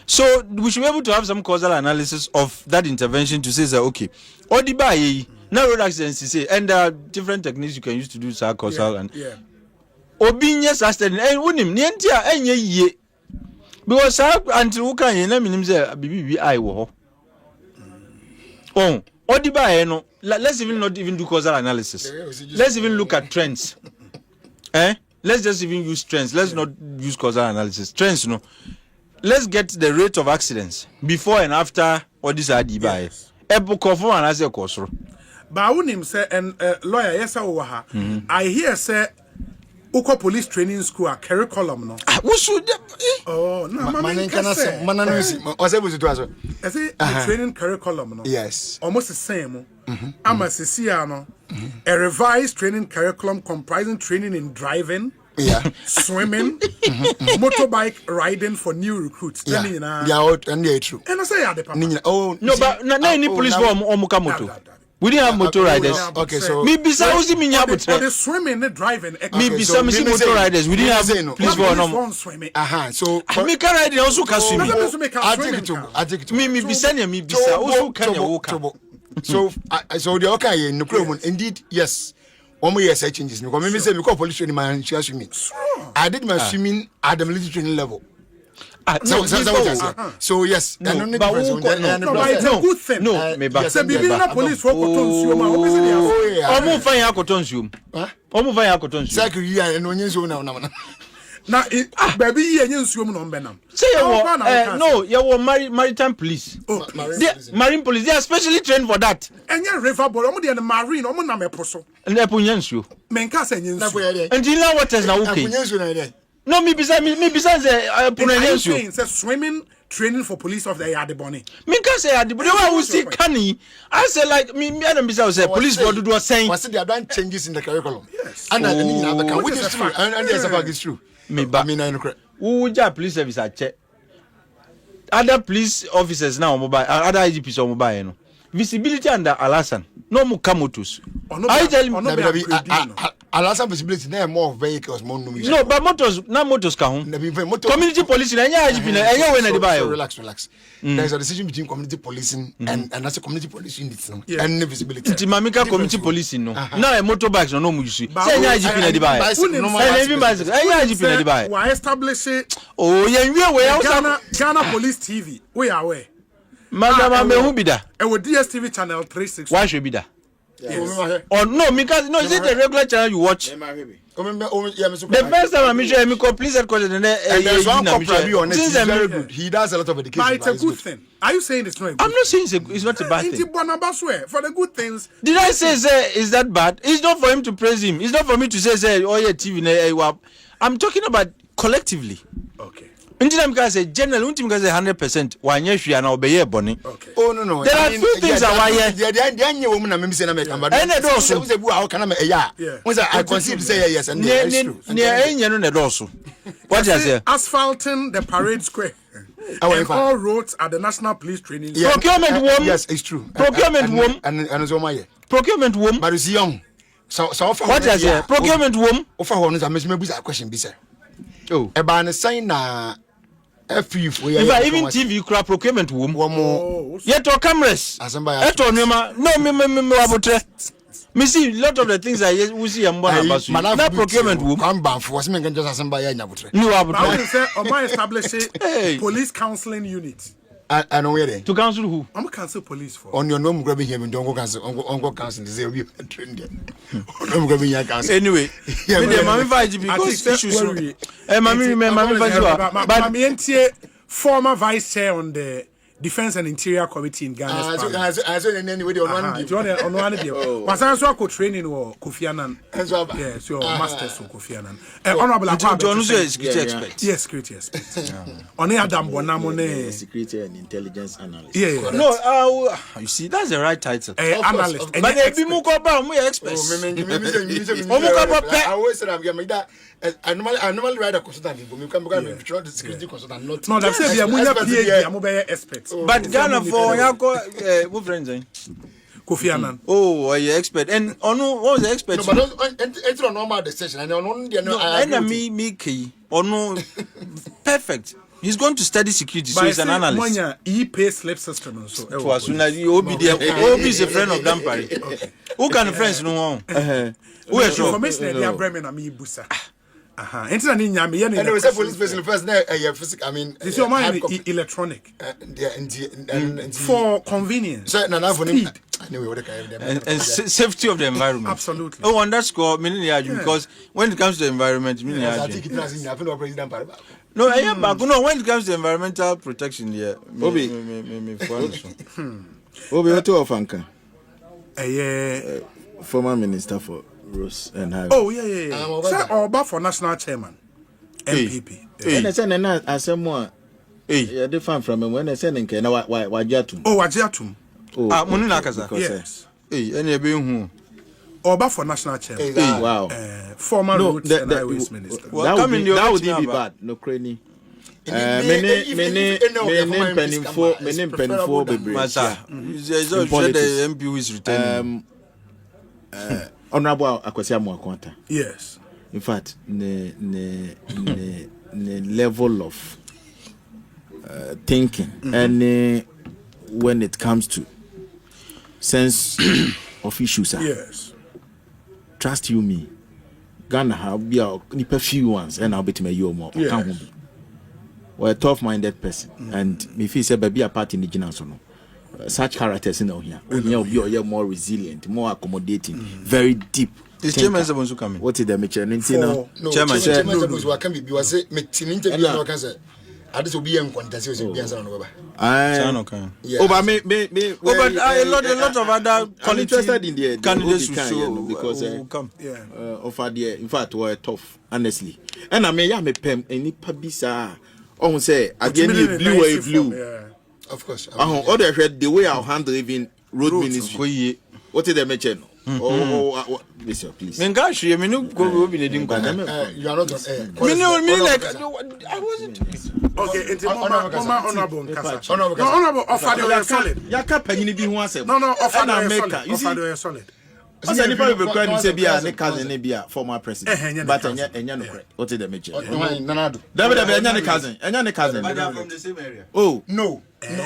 So we should be able to have some causal analysis of that intervention to say that okay, Odiba now road accidents you say, and there are different techniques you can use to do causal and Obinyes accident and unim nientia enye ye because until we can na minim say bibi I wo oh Odiba no let's even not even do causal analysis. Let's even look at trends. Let's just even use trends. Let's not use causal analysis. Trends, no. Let's get the rate of accidents before and after all this Adiba. Epo confirm and as a course. But I wouldn't say and lawyer yes I hear say Uko police training school a curriculum no. What should oh no man can say was able to do as well. I say the training curriculum no. Yes. Almost the same. Ama no. A revised training curriculum comprising training in driving, swimming, motorbike riding for new recruits. Yeah, out and they're true. And I say the oh no, but na any police form moto. We didn't have motor riders. Okay, so me bisa uzi minya butre. The swimming and driving. Me bisa me motor riders. We didn't have police form no. So me can ride also can swim. Adjective. Me bisa ne me bisa also can walk. So the okay in the indeed yes. 1 year changes because me say because police training man swimming. I did my swimming at the military training level. So yes, no, but it's a good thing. No, me back. Say bibi police for kotonsuo ma obese dey. Omo fan ya kotonsuo. Omo fan ya kotonsuo. Secretary ya no nyenso na na baby ye nyensuo no mbenam. Say no, you maritime police. Marine police, they are specially trained for that. Enya river boy, omo dey na marine, omo na meposo. And they put nyensuo. Menka say nyensuo. And you know what is now okay? No, me besides say nyensuo. Say swimming training for police of the Adiboni. Me can say Adiboni. Why we see Kani? I say like me and besides say police board do saying. Was they have done changes in the curriculum? Yes. And which is true. And yes, about is true. Me but I know correct. Who police service at check? Other police officers now mobile, other IGPs on mobile, no. Visibility under Alasan. No more camotos. I tell you, Alasan visibility, there are more vehicles, more numbers. No, but motors come. Community policing, and IGP, relax. There's a decision between community policing and that's a community policing and visibility. Timamika community policing, no. Now a motorbikes, no, you see. Say IGP in the buy. IGP in the buy. Establish it. Oh, yeah, we are Ghana Police TV. We are aware. Madam, who be that? And with DSTV channel 360. Why should be that? Yes. Or no, because no, is it the regular channel you watch? The first time I'm sure you please headquarters and there's one company on it. He's very good. He does a lot of education. But it's a good thing. Are you saying it's not a good thing? I'm not saying it's not a bad thing. For the good things. Did I say is that bad? It's not for him to praise him. It's not for me to say oh yeah TV. I'm talking about collectively. Okay. Until because say general, until because 100%. One year she and obey boni. Okay. Oh no. There are few things that why the woman I'm saying American, but and also how can I once I conceive to say yes and near any also. What is it? Asphalting the parade square. And all roads at the National Police Training. Procurement woman. Yes, it's true. Procurement woman. And so my procurement woman. But it's young. So what is it? Procurement woman. Offer one is a question, be sir. Oh, a ban sign na free for even TV crap procurement woman. One more. Yet or cameras. Eto nema. No me wabotre. Me see lot of the things I we see am born about. Na procurement woman. Come back for us me can just assemble ya nyabotre. You wabotre. I will say on my establish police counseling unit. I know where to counsel who? I'm counsel police for. On your name grabbing him don't go counsel the zero you trained. No grabbing your counsel. Anyway, me dey invite because issues. Mami invite you. But me former vice chair on the Defense and Interior Committee in Ghana. I said in any way on one day. Was I so could training or Kofi Annan? Yes, your masters of Kofi Annan. Honorable John is security expert. Yes, security expert. On Adam Bonamone, security and intelligence analyst. Yeah. No, you see that's the right title. Analyst. But they be mukoba we experts. I always said I'm getting that. I normally write a consultant. We can become a security consultant. No, that's it. We are PhD. I'm a expert. But Ghana for Yako, what friends? Kofi Annan. Oh, are you expert? And Onu, what was the expert? No, but it's not normal decision. And on me key. Onu, perfect. He's going to study security, so he's an analyst. He pay slip system. So, Obi is a friend of Dampare. Who can friends no? Who is your information? They are Bremen and me busa. Enter ni nyame ye and there was a police person first now physical I mean this your mind electronic for convenience so na for speed anyway what and safety of the environment. Absolutely. Oh, underscore because when it comes to the environment no when it comes to environmental protection here Obi what to Ofanka former minister for Ross and Highway. Oh yeah. Sir, Oba for national chairman, MPP. And I said, I said more. Yeah, different from him when I said, "Okay, now Wajatum." Oh, Wajatum. Oh, Munina Kaza. Yes. Any being who? Oba for national chairman. Wow. Former roads and highways minister. That would be bad. No cranny. Many penny baby. Masa. The MP who is returning. Honorable Akwasi Amoakwanta. Yes. In fact, the level of thinking and when it comes to sense of issues. Yes. Trust you me. Ghana have be a few ones and I'll be to me you more. Yes. We're a tough-minded person and me feel say be a part in the general so no. Such characters in here. You're more resilient, more accommodating, very deep. Is chairman supposed to come in? What is the mission? No, chairman supposed to come. Be was it me interview no can say. I just will be in contact with the answer no baba. Oh, but me. But a lot of other interested in the candidates because come. Yeah. Offer the in fact were tough, honestly. And I me pem any pabisa. Oh, say again blue. Of course. Other the way I'll handle even road ministry. What is the mention? Oh, listen, please. Mengashi, I mean, go be needing. You are not on air. Me like I wasn't. Okay, it's honorable. Honorable, offer you solid. Yaka penny be who wants it. No, offer America. You see, solid. I said, if I be crying, say be a cousin, be a former president. But what is the mention? David, any cousin, any cousin. But they are from the same area. Oh, no. Atik,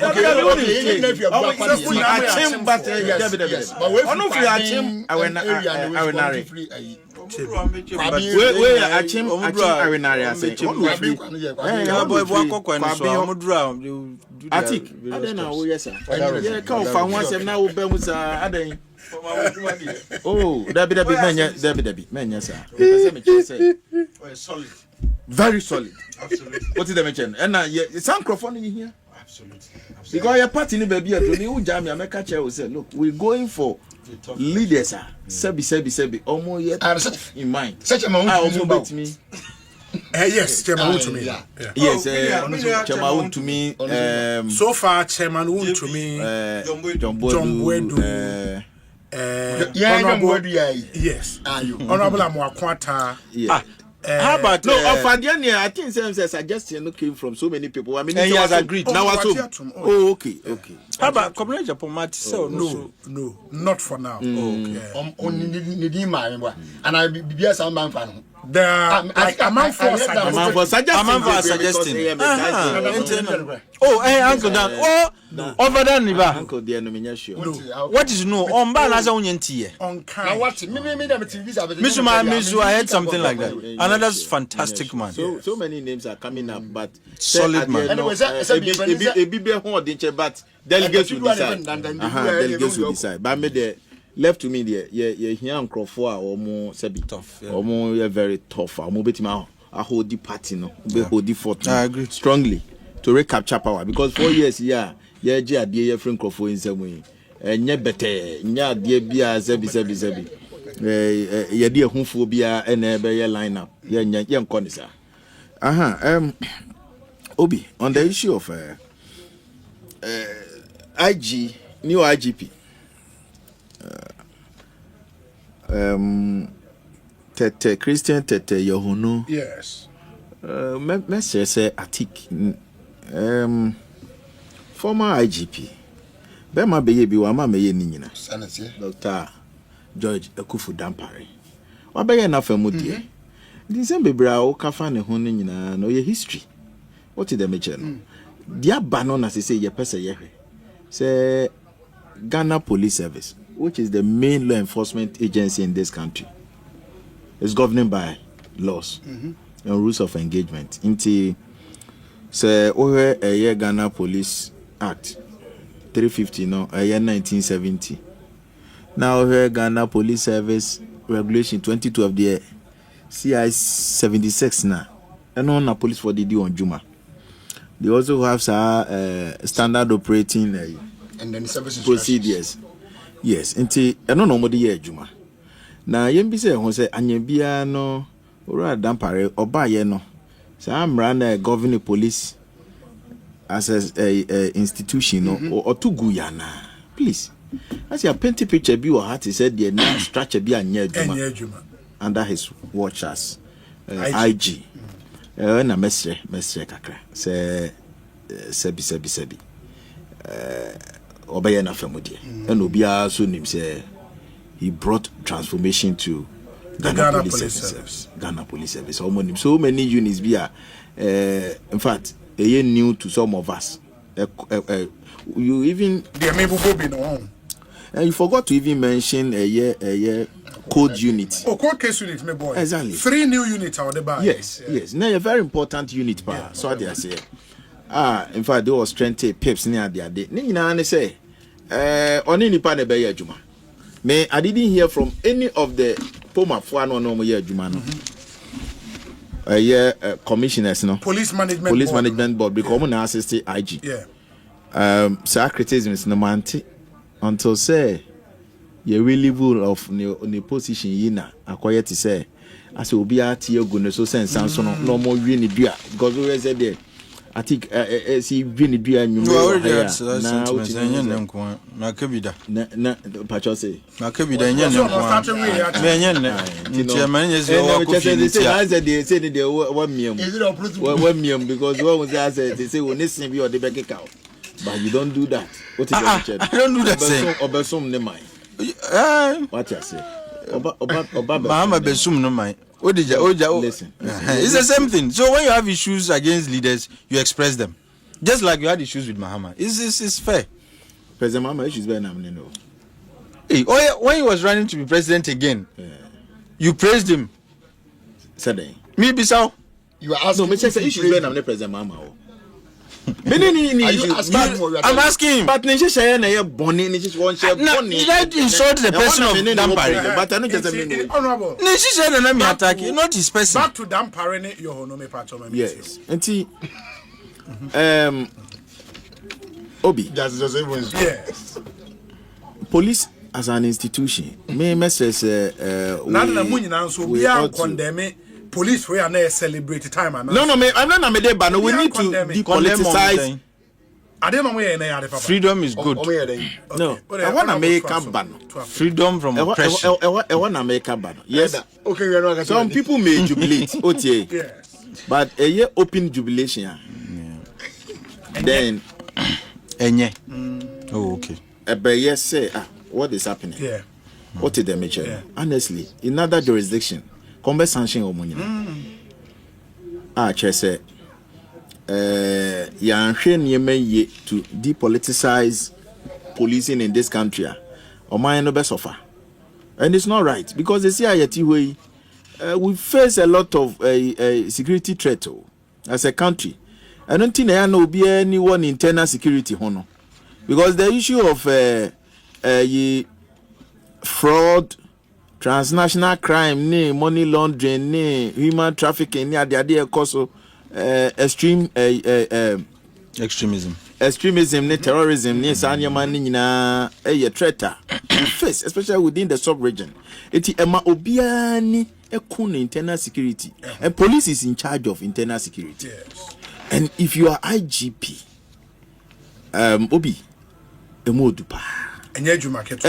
I don't know. Yes, sir. Yeah, come from once and now be oh, Debbie, man, yes, sir. Solid. Very solid. Absolutely. What is the mention? And it's some microphone in here. Absolutely. Because your party baby at the Jamie, I make a chair will say, look, we're going for leaders, Sebi, almost yet in mind. Such a moment me. Yes, Chairman Wontumi. Yes, Chairman Wontumi. So far, Chairman Wontumi. John Boedu. Yes. Honorable Amwakwata. Yeah. How about I think some suggestion came from so many people. I mean, he has agreed. Now, okay. How about Comrade Japan? No, not for now. And I be some man fan. A man for suggesting. Uncle Dan. Over there, Niba. Uncle dear, no, sure. What is no on Banaza Unyentie? On kind. What? Misu, I heard something like that. Another fantastic man. So many names are coming up, but solid man. But delegates will decide. Delegates will decide. But me left to me there, here and Crawford or more tough, or more very tough. Or more betima a whole the party, no, be whole the fort. I agree strongly to recapture power because 4 years, dear friend Crawford in some way. Nye better, dear beer, zebi. Dear homophobia and a line up. Young Conisa. Obi, on the issue of new IGP. Christian Tete Yohunu. Yes. Message say Atik. Former IGP. Bema beye bi wa ma meye ni nyina. Dr. George Ekufu Dampare. Wa beye na famu die. Di se bebra o kafa ne ho ni nyina no ye history. What is the meche no? Dia ba no na se ye pese ye hwe. Say Ghana Police Service, which is the main law enforcement agency in this country, is governed by laws and rules of engagement. Into say a year Ghana Police Act 350 no a year 1970. Now here Ghana Police Service Regulation 2012 the CI 76 now. And on a police for the do on Juma. They also have standard operating and then service procedures. Yes, nti eno no mode ye adwuma. Na yem bi se ho se anyabia no ora Dampare oba ye no. Sa amra na governing police as a institution no otugu ya na. Please. As you paint a picture bi o hat said the na structure bi anya adwuma. Under his watch as IG. Na mesre kakra. Se sebi. Obey na famudi and obia so nim say he brought transformation to Ghana Police Service. Ghana Police Service. So many units be in fact a year new to some of us. You even and you forgot to even mention a year code unit. Oh, code case unit, my boy. Exactly. 3 new units out the back. Yes. Now a very important unit, pa. So they say. In fact, there was 20 pips near the day. Nina say, on any part of Juma. Me, I didn't hear from any of the Poma Fuano no year Juma. Commissioners, no. Police Management Board, because I'm assistant IG. Yeah. Sir, criticism is no man until say, you really rule of the position yina, acquired to say, as will be at your goodness, so sense, no more really dear, because we said there. I think see Vindictive and you know but you don't do that. What is I don't do that. What you say? Mama Besum no mind. Listen. It's the same thing. So when you have issues against leaders, you express them. Just like you had issues with Mahama. It's fair. President Mahama issues better than no. Hey, when he was running to be president again, you praised him. Saturday. Me Bissau. You are asking. No, issues better than President Mahama. I'm asking him. But Nisha Shaya na Bonnie, Nisha one share Bonnie. That insult the person of Dampare. But I don't just mean honorable. Nisha Shaya na me attack, not his person. Back to Dampare, your honor, part of my yes. And see, Obi. That's the same one. Yes. Police as an institution, me message Nana Munyan so be condemn police we are not celebrate time and no I'm not me there but no we need to depoliticize. I don't know where freedom is good. No, I want to make a ban. Freedom from oppression. I want to make a ban. Yes. Okay, some people may jubilate. Okay. Yes. But a year open jubilation. Then Oh, okay. But yes, say what is happening? Yeah. What is the nature? Honestly, in other jurisdiction, combat sanction or money. Say to depoliticize policing in this country. Or my no best offer. And it's not right because the CIT way we face a lot of security threat as a country. I don't think there will be anyone internal security honor. Because the issue of fraud, transnational crime, money laundering, human trafficking, extremism, terrorism, a threat face, especially within the sub-region. It's obiani internal security, and police is in charge of internal security. Yes. And if you are IGP, Obi, Emodupa, and your Jumarket,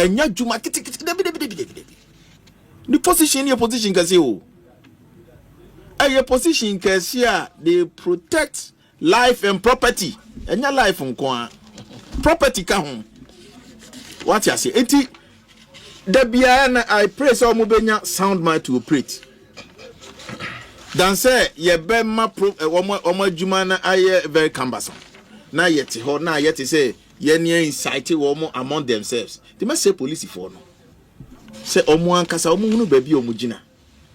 the position, your position, can say, your position, can say, they protect life and property, and your life on property, can what you say, the Biana, I pray so Mubenya sound mind to operate. Dan say ye be ma omo jumana aye very cumbersome. Na yet ho na yet say ye near incite omo among themselves. They must say police for no. Say omo ankasa omo hunu baby omo gina.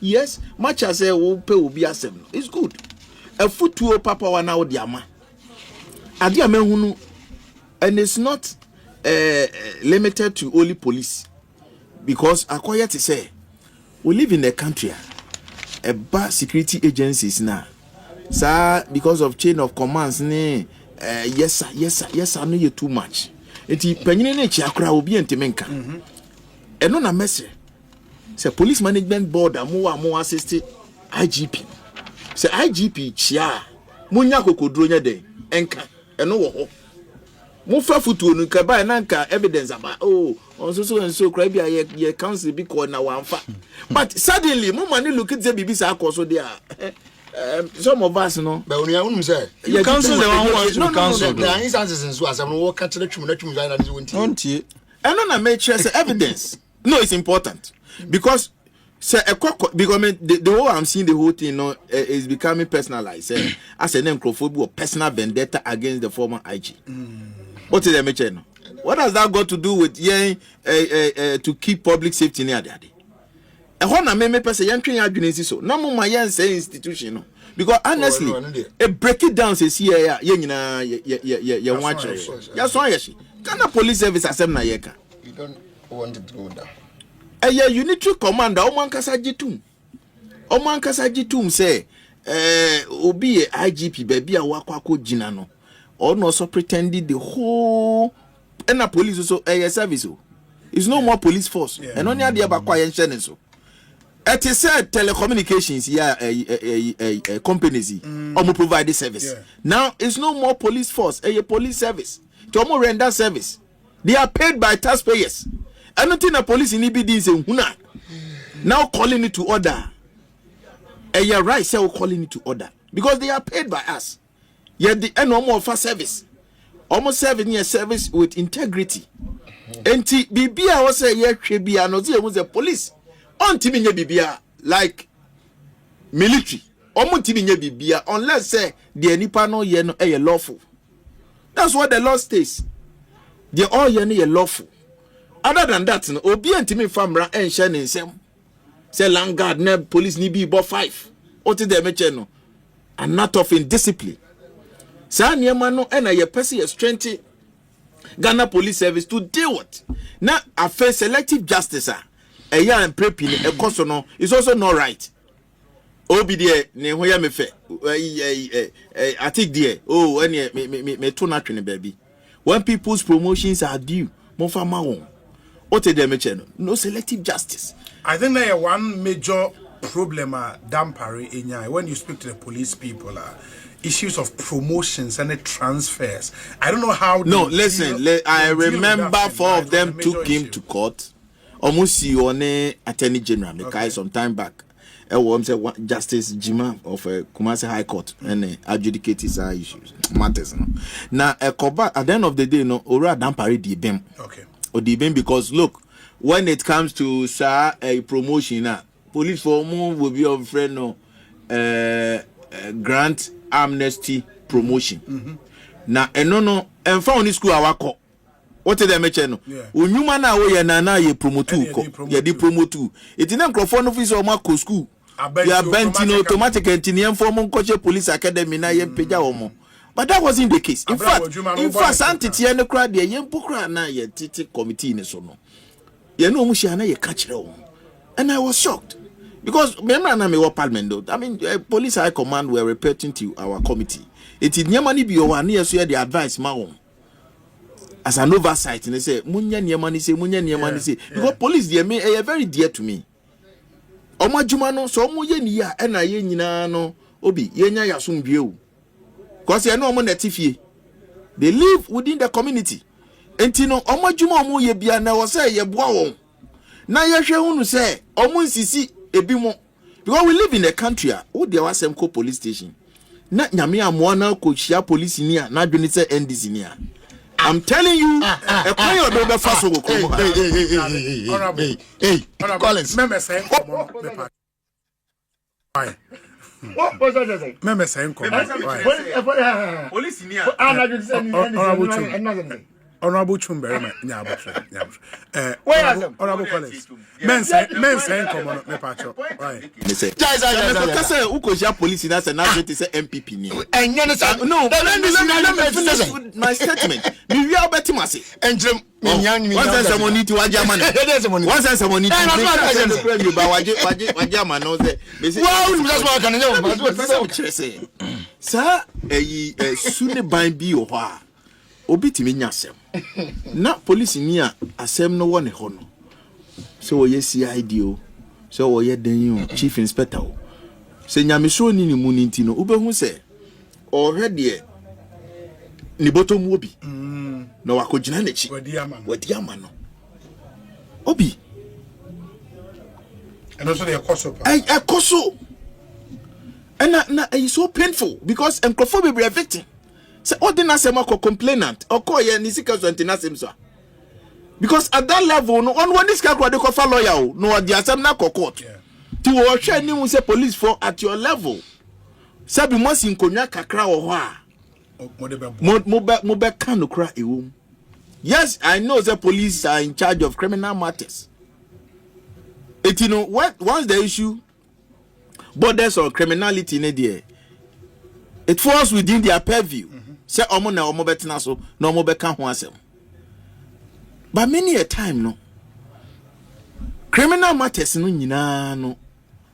Yes, much as say wo pe obi asem. It's good. A futuo papa wa na wo di ama. Ade ama hunu, and it's not limited to only police. Because akoya to say we live in a country a bad security agencies now. Sir, because of chain of commands, yes sir, I know you too much. Eti penyine ne chiakra obi entimenka. Eno na message. Say police management board amu assist IGP. Say IGP chia munya kokodro nya den enka eno wo ho. Mo fa futu onu ka ba na nka evidence about so and so cry be ye council be call na wanfa. But suddenly mo money look at the BBC akoso there. Some of us no. But when you say you council the one who wants to council. There are instances in so as I'm work catch the twum na twum na this one. Don't you? And on make sure say evidence. No, it's important because say because the whole I'm seeing the whole thing is becoming personalized. As an microphobia or personal vendetta against the former IG. What is the mention? What has that got to do with to keep public safety near the day? A hona me person yan train adwene so. Na mo ma yan say institution no. Because honestly, break it down says here ye nyina ye watch. Ya so ayeshi. Kana police service asem na ye ka. You don't want it to go down. A unitary commander omankasa jitum say obi IGP baby a wakwa jina no. Or no so pretended the whole and the police also a service. It's no more police force. And only idea about quiet so. It is said telecommunications companies or provide this service. Now it's no more police force, a police service. To more render service. They are paid by taxpayers. And nothing the police in EBD say now calling it to order. And you're right, say calling it to order. Because they are paid by us. Yet the end more for service. Almost 7 years service with integrity. And Bibia was a year Bibia no was a police. On Timinya Bibia like military. Almost Timinya Bibia unless say the Nipano yeno a lawful. That's what the law states. The all yeni lawful. Other than that, no Obi and Timi Famra and Shannon say Langard ne police ni be about 5. What did they mention? And not of indiscipline. Sa niema no na ye person ye strength Ghana Police Service to deal with. Now after selective justice a year and prepping a cost no is also not right. Obi there ne ho ya me fe Atik there when me to na twene baby. When people's promotions are due, mo fa ma won. What dey me no selective justice. I think there one major problem Dampare enya when you speak to the police people issues of promotions and the transfers. I don't know how. No, listen. I remember 4 of them took him to court. Almost see on Attorney General Mekai some time back. Justice Jima of Kumasi High Court and adjudicate his issues matters. Now, at the end of the day, no, Ora Dampare di bem. Okay. Or di bem because look, when it comes to a promotion, police for more will be your friend no grant amnesty promotion. Now, no, and found school our what did they mention? Unyuma na we na ye promotu ye di promotu. Iti na microphone office o ma school. Ya bentino automatic engineer form culture police academy na ye peja omo. But that wasn't the case. In fact, santity and the crowd ye pokra na ye titi committee ne so no. Ye no mushi na ye catch them. And I was shocked. Because remember na me wa parliament though. I mean police high command were reporting to our committee. It is nyamani bi o wa na so the advice ma won. As an oversight, and they say, Munya Niamani say, because police dear me, are very dear to me. Oma Jumano, so Muya, and I no, Obi, Yenya Yasum view. Because I know Monetifi. They live within the community. And Tino, Oma Juma Muya Biana was say, Yabuao. Now Yasha say, Omun Sisi, Ebimo. Because we live in a country, oh, there was some police station. Not Yamia Moana, Coachia police in here, not Junisa NDC in here. I'm telling you, Collins. Remember saying, police in here. Honorable Chumber, Honorable Collins. Men say, come on, me patch up. Right. Police in us and now it is MPP. No, my statement. We are better mercy. And once someone need to Wajaman. Once someone need to Wajaman knows that. Well, that's what I can say. Sir, a sooner bind be or why. Obiti me nyasem. Na police ni a asem no wone ho no. So we CID o. So we den chief inspector o. Se nyame so ni mu ni nti no ubehu se already ni bottom obi. Na wakogina na chi. Wadi ama no. Obi. And also the Ekoso. Ekoso. And na it's so painful because encrophobia be a victim. Say ordinary complainant or call ye nisika so antinasem so. Because at that level no one this guy dey call for lawyer no the asem na court. Ti wo hwe ni mu say police for at your level. Say be mo sin konwa kakra wo ho a. Mo be kan no kra ewom. Yes, I know the police are in charge of criminal matters. It you know what once the issue borders on criminality in there, it falls within their purview. Say omo na omo betina so na omo beka ho asem. But many a time no criminal matters no nyina no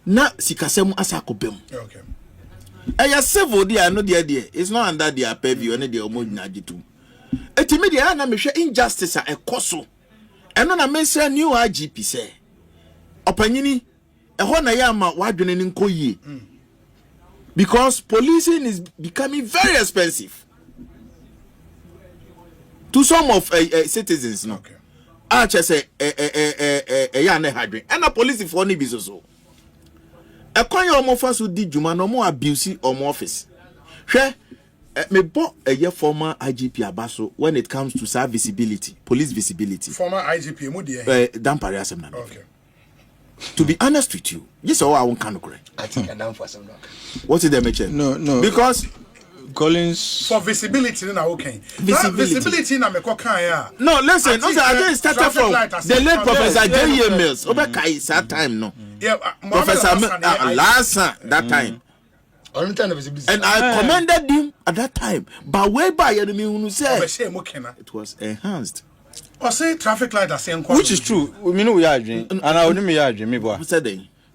na sikasem asakobem. Okay. Aya civil there no there it's not under their purview any there omo nyina jitu. Etimi there na mehwe injustice a ekoso. Eno na mensa new IGP say opanyini eho na ya ma wadwene ni nkoyie. Because policing is becoming very expensive to some of citizens. No, okay. I just say ya ne hadwe. And a police for ni bisoso. E kon yo mo faso di juma no mo abuse o mo office. Hwe me bo a former IGP abaso when it comes to service visibility, police visibility. Former IGP mo de Dampare asem na. Okay. To be honest with you, yes, I won't can I think I'm down for some luck. What did they mention? No. Because Collins for visibility na okay. Visibility na me kokan ya. No, listen, I just started from the late Professor J.E. Mills. Obekai that time no. Yeah, Professor last that time. And I commended him at that time. But way by enemy who said it was enhanced. Or say traffic light as saying which is true. We know we are dream. And I only me are dream. Who said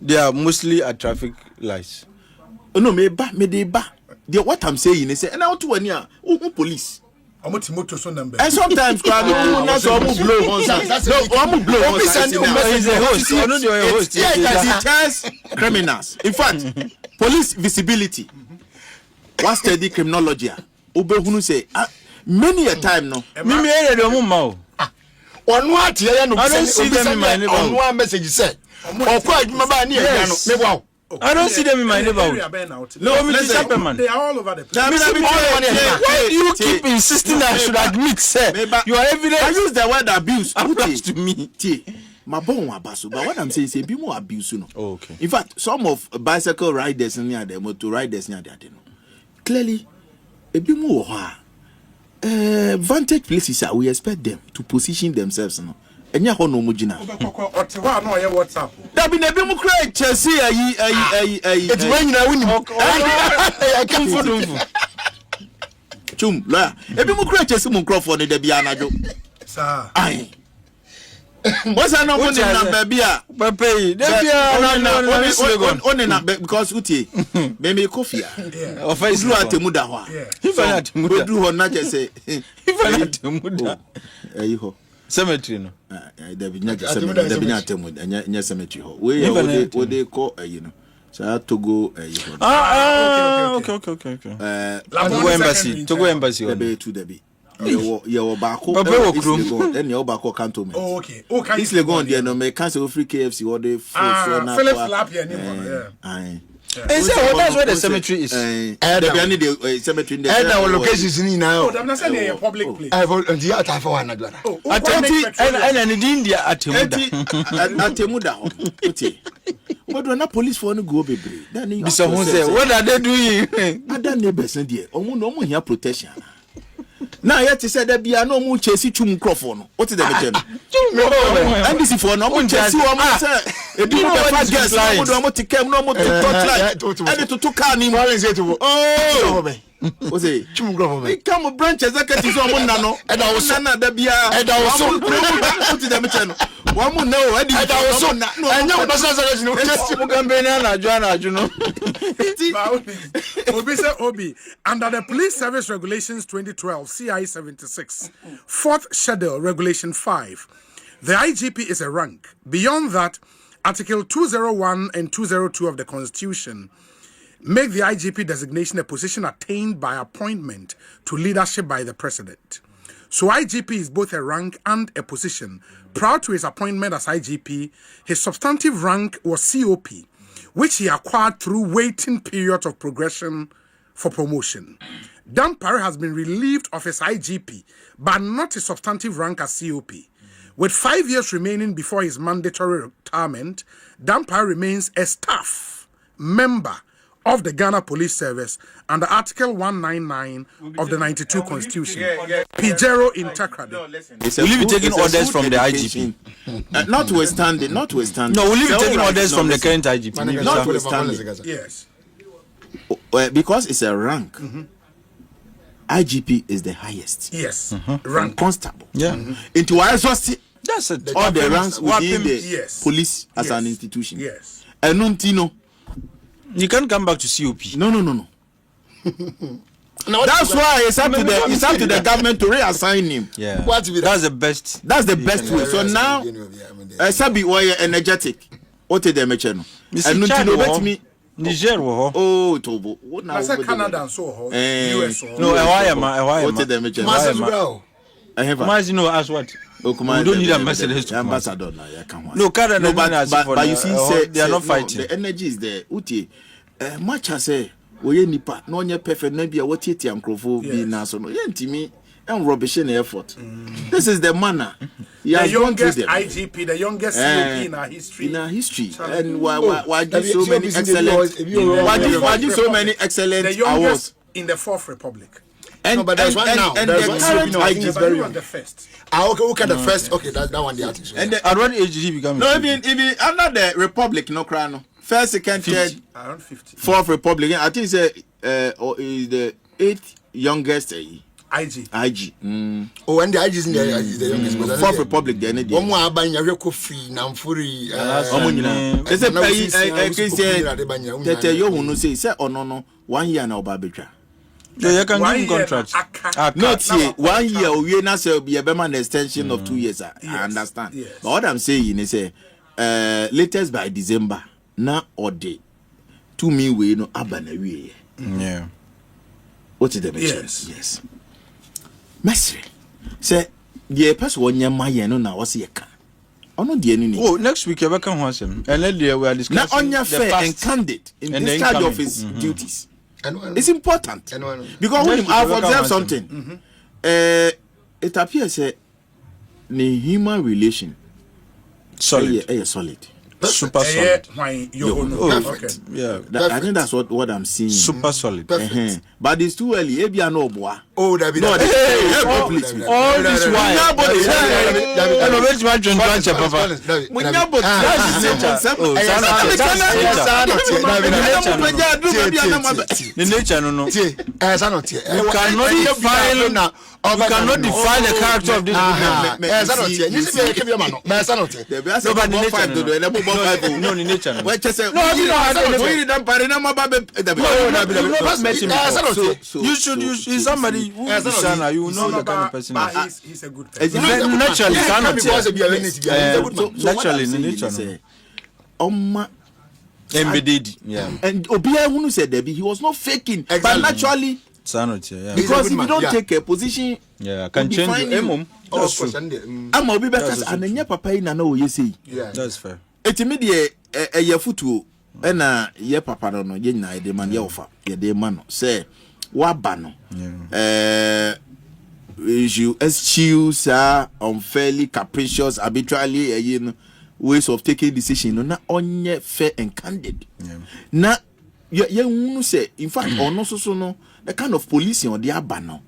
they are mostly at traffic lights. No, me ba. What I'm saying is, and I want to one year, police. Timoto so number. And sometimes blow on. No, blow on. He's a host. I know you're a host. Yeah, it tells criminals. In fact, police visibility. What study criminology? Obehunu say many a time no. Mimi ere de mo on what ya no I don't see them in my neighborhood. On one message said. Or quite my yes. Wow. I don't see them in my neighborhood. No, listen, they are all over the place. Why do you keep insisting that I should admit, sir? You are evident. I use the word abuse. Applies to me. My bon abaso, but what I'm saying is a bit more abuse. No. Oh, okay. In fact, some of bicycle riders near them, motor riders near them, clearly, a bit more. Vantage places we expect them to position themselves. No. Enya ho no mugina. Otewa no ye WhatsApp. Da bi na bi mu kra Chelsea ayi. Eti wan nyina woni. I come for them. Chum, la. E bi mu kra Chelsea mu nkrofo ne da bi anajo. Sir. Ai. What's an open number bia? Papa, on na because utie. Me me coffee. Yeah. Of Islu atemuda ho. If I atemuda. Do ho na say. If I atemuda. Ayi ho. Cemetery no. There be atemuda. Nya cemetery ho. We dey call you know. So to go you know. Okay. Togo embassy. There be. Your bako. Then your bako can't to me. Oh, okay. Okay. This Legon, there no me cancel free KFC or the Philip Slap here anymore. Aye. Is that that's where the cemetery is? The cemetery in the our locations in now. Oh, I'm not saying a public place. I have the art for one another. And in India atemuda. Atemuda. What do na police for no go baby? Then Mr. Jose, what are they doing? Other neighbors there. Omo here protection. Now yet he said that be no mu chase chum microphone. What is the matter? And this for no mu chase o mo say e bi no fast gas no mo tikem no mo touch line. And to car ni mo say to oh o say chum microphone. We come branch executive so mo na no. E da wo so na da bia e da wo so. What is the matter? One more no, I did also no. I know that's no. Just na aju no. Obi under the Police Service Regulations 2012 CI 76 fourth schedule regulation 5 the IGP is a rank. Beyond that, Article 201 and 202 of the Constitution make the IGP designation a position attained by appointment to leadership by the President. So IGP is both a rank and a position. Prior to his appointment as IGP, his substantive rank was COP, which he acquired through waiting period of progression for promotion. Dampare has been relieved of his IGP, but not his substantive rank as COP. With 5 years remaining before his mandatory retirement, Dampare remains a staff member of the Ghana Police Service under Article 199 of the 92 Constitution. Pijero integrity. Will you be taking orders from the IGP? Notwithstanding. No, will you be taking orders from the current IGP? Notwithstanding. Yes. Because it's a rank. IGP is the highest. Yes. Rank constable. Yeah. Into our exhaustion. That's it. All the ranks within the Yes. police as an institution. Yes. And Nuntino. You can't come back to COP. No. That's why it's up to the government to reassign him. Yeah. That's the best. That's the best way. So now, Sabi why energetic. What did they mention? And Nuntino bet me. Niger oh Tobo. I said Canada and so US. No, what did they mention? I have as what? We don't need ambassadors to ambassador. No, Canada, but you see, they are not fighting. The energy is there. Uti, much as say, we nipa, no nye perfect, maybe a what it and crofo be naso no. Yentimi and rubbish in effort. This is the manner. The youngest IGP, the youngest COP in our history. In our history, and why do so many excellent? Why do so many excellent awards in the Fourth Republic? No, but there's one now. And there's the one current IG is very on the first. Okay, look at the first. Okay, that one the artist. And at what age did he become? No, even under the Republic, no crown. First, second, third, around 50. Fourth Republic. I think it's is the 8th youngest IG. Oh, and the IG is in there is the youngest. Fourth Republic, the energy. One more abang yako free namfuri. They say that you who say say no 1 year now Babitra. Yeah, you can give him contracts. Not here 1 year. We now say be a an extension of 2 years. I understand. Yes. But what I'm saying is, latest by December, now or day, to me we no abanawi. Yeah. What is the Yes. Yes. Messi say the person one year my no na was ye can. Ono the any. Oh, next week you can want him. And then we are discussing. Now on your fair and candid in discharge of his duties. It's important because when I've observed something, it appears the human relation solid. Solid. Super solid. Perfect. Yeah. I think that's what I'm seeing. Super solid. But it's too early. Maybe I know boy. Oh, that be all this while. You cannot define the character of this he's somebody who is sana, you know the kind of person. He's a good person. Naturally, embedded. Yeah. And Obia who said that he was not faking, but naturally. Because if you don't take a position, can change you. That's true. I'm a better and then your papa in an you see. Yeah, that's fair. It's immediate a year foot and ye papa no yen de man yofa ye de man say wabano. You excuse unfairly capricious arbitrarily ways of taking decision na onye fair and candid. Na ye say in fact or no so no the kind of policing on the abano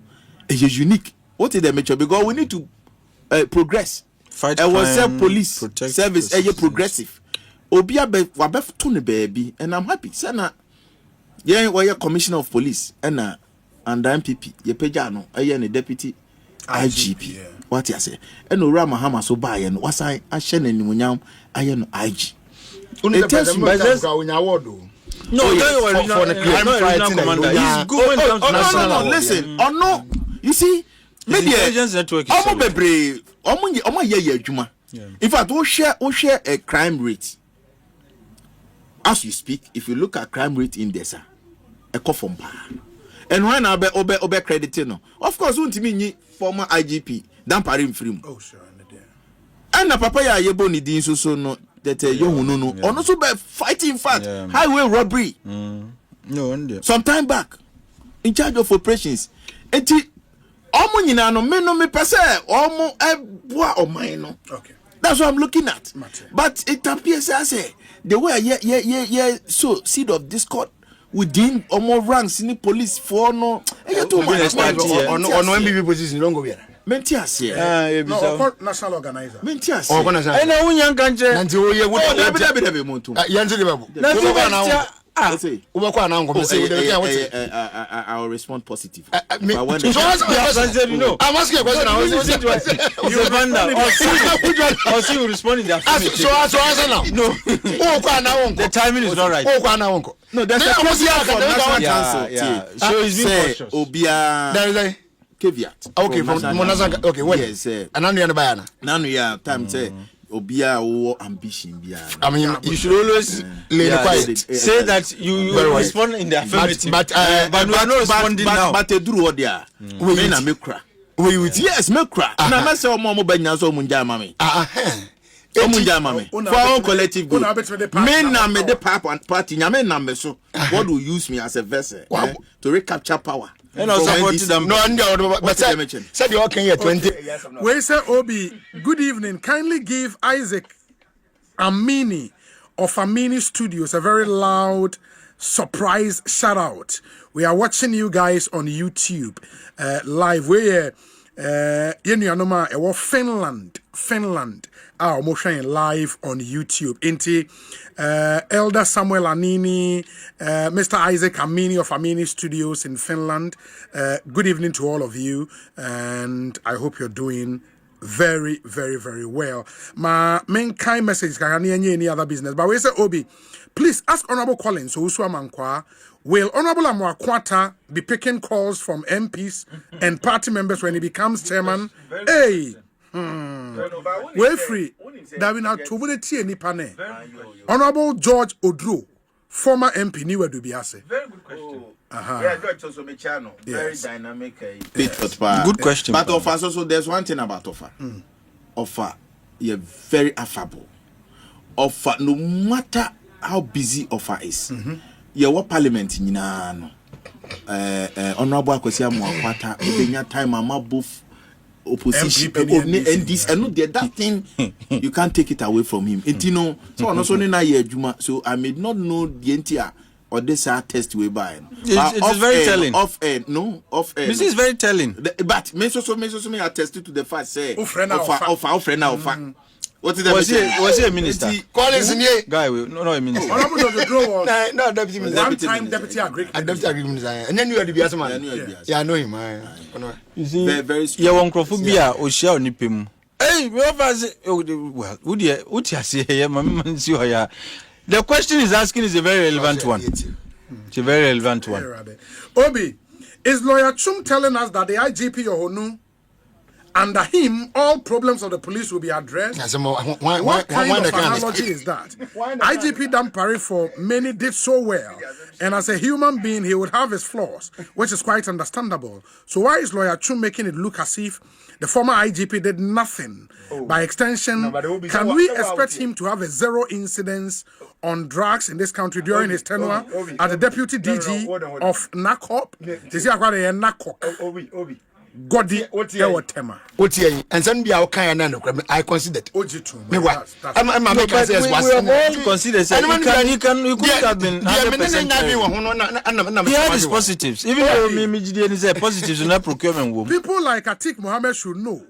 is unique. What is the matter? Because we need to progress. Fight crime, was police service progressive. Obia be wabef tune baby, and I'm happy. Sana, yeah, we are commissioner of police, and MPP, ye pejano, a deputy IGP. Yeah. What you say? And no Rama Hama so buy and was I shen and munyam, I am IG. It tells you by this. No, for the crime commander. He's good when it comes to national. No, listen. Oh no, you see, intelligence network. In fact, we share a crime rate. As you speak, if you look at crime rate index, a coffin bar. And when I be credited, no, of course, won't mean former IGP Dampare in free. Oh sure, and the papaya ye boni din so no that you no. Also be fighting fact highway robbery. No, some time back in charge of operations. Enti omo nyina no me no me pese omo eboa oman no. Okay. That's what I'm looking at. But it appears as the way so seed of discord within omo ranks in the police for no MPP position don't go here. Mentias no, national organizer. Mentias. And I won't can't. Until we would be muntu. I will respond positive. I'm asking a question. Or she will respond in the affirmative. So now. No. The timing is not right. No, there's a question for National Council. Yeah. So it's being cautious. Obia. There is a caveat. Okay, from Monazanga. Okay, what? Yes, and I'm the Bayana. Now we have time say Obia or ambition. I mean, you should always lay quiet. Say that you respond in the affirmative. But we are not responding now. But they do what they are. We na make cry. Yes, make cry. Na me say omo banya so munja mami. Omunja mami. For our collective good. Me na me the party nyame na me so. God will use me as a vessel to recapture power. And also supporting them. No, but said you okay here 20. We say Obi, good evening. Kindly give Isaac Amini of Amini Studios a very loud surprise shout out. We are watching you guys on YouTube live. We're Finland. Our motion live on YouTube. Inti Elder Samuel Anini, Mr. Isaac Amini of Amini Studios in Finland. Good evening to all of you, and I hope you're doing very, very, very well. My main kind message can any other business. But we say Obi, please ask Honorable Collins Uswa Mankwa, will Honorable Amwakwata be picking calls from MPs and party members when he becomes chairman? Hey, we're free. That we not to any pane. Honorable George Odro, former MP, Niwe Dubiase. Very good question. Yeah, George also my channel. Very dynamic. Good question. But offer so there's one thing about offer. Offer, you're very affable. Offer, no matter how busy offer is. Yeah, what parliament in no. Honorable Akwesi Amwakwata, the time I'm above opposition and this and no that thing you can't take it away from him. It you know, so no so na year juma. So I may not know the entire or this test we buy. It's very telling. Off air. This is very telling. But me attested to the fact say offer. What is that? Was he a minister? Collins guy, no a minister. No, deputy minister. One time deputy agriculture. Deputy agriculture. And then you are the bias man. Yeah, I know him. You see, very yeah, one crophobia or share nipim. Hey, we well, would you say here, my the question is asking is a very relevant one. It's a very relevant one. Obi, is Lawyer Chum telling us that the IGP Yohonu, under him, all problems of the police will be addressed? What kind of analogy is that? IGP Dampare for many did so well, and as a human being, he would have his flaws, which is quite understandable. So why is Lawyer Chum making it look as if the former IGP did nothing? By extension, can we expect him to have a zero incidence on drugs in this country during his tenure as the deputy DG of NACOP? Godi ewo tema. Oti and some be our kind of I consider it. Me what? I'm making sense we all consider you could have been 100%. He had his positives. Even though me say positives in that procurement woman. People like Atik Mohammed should know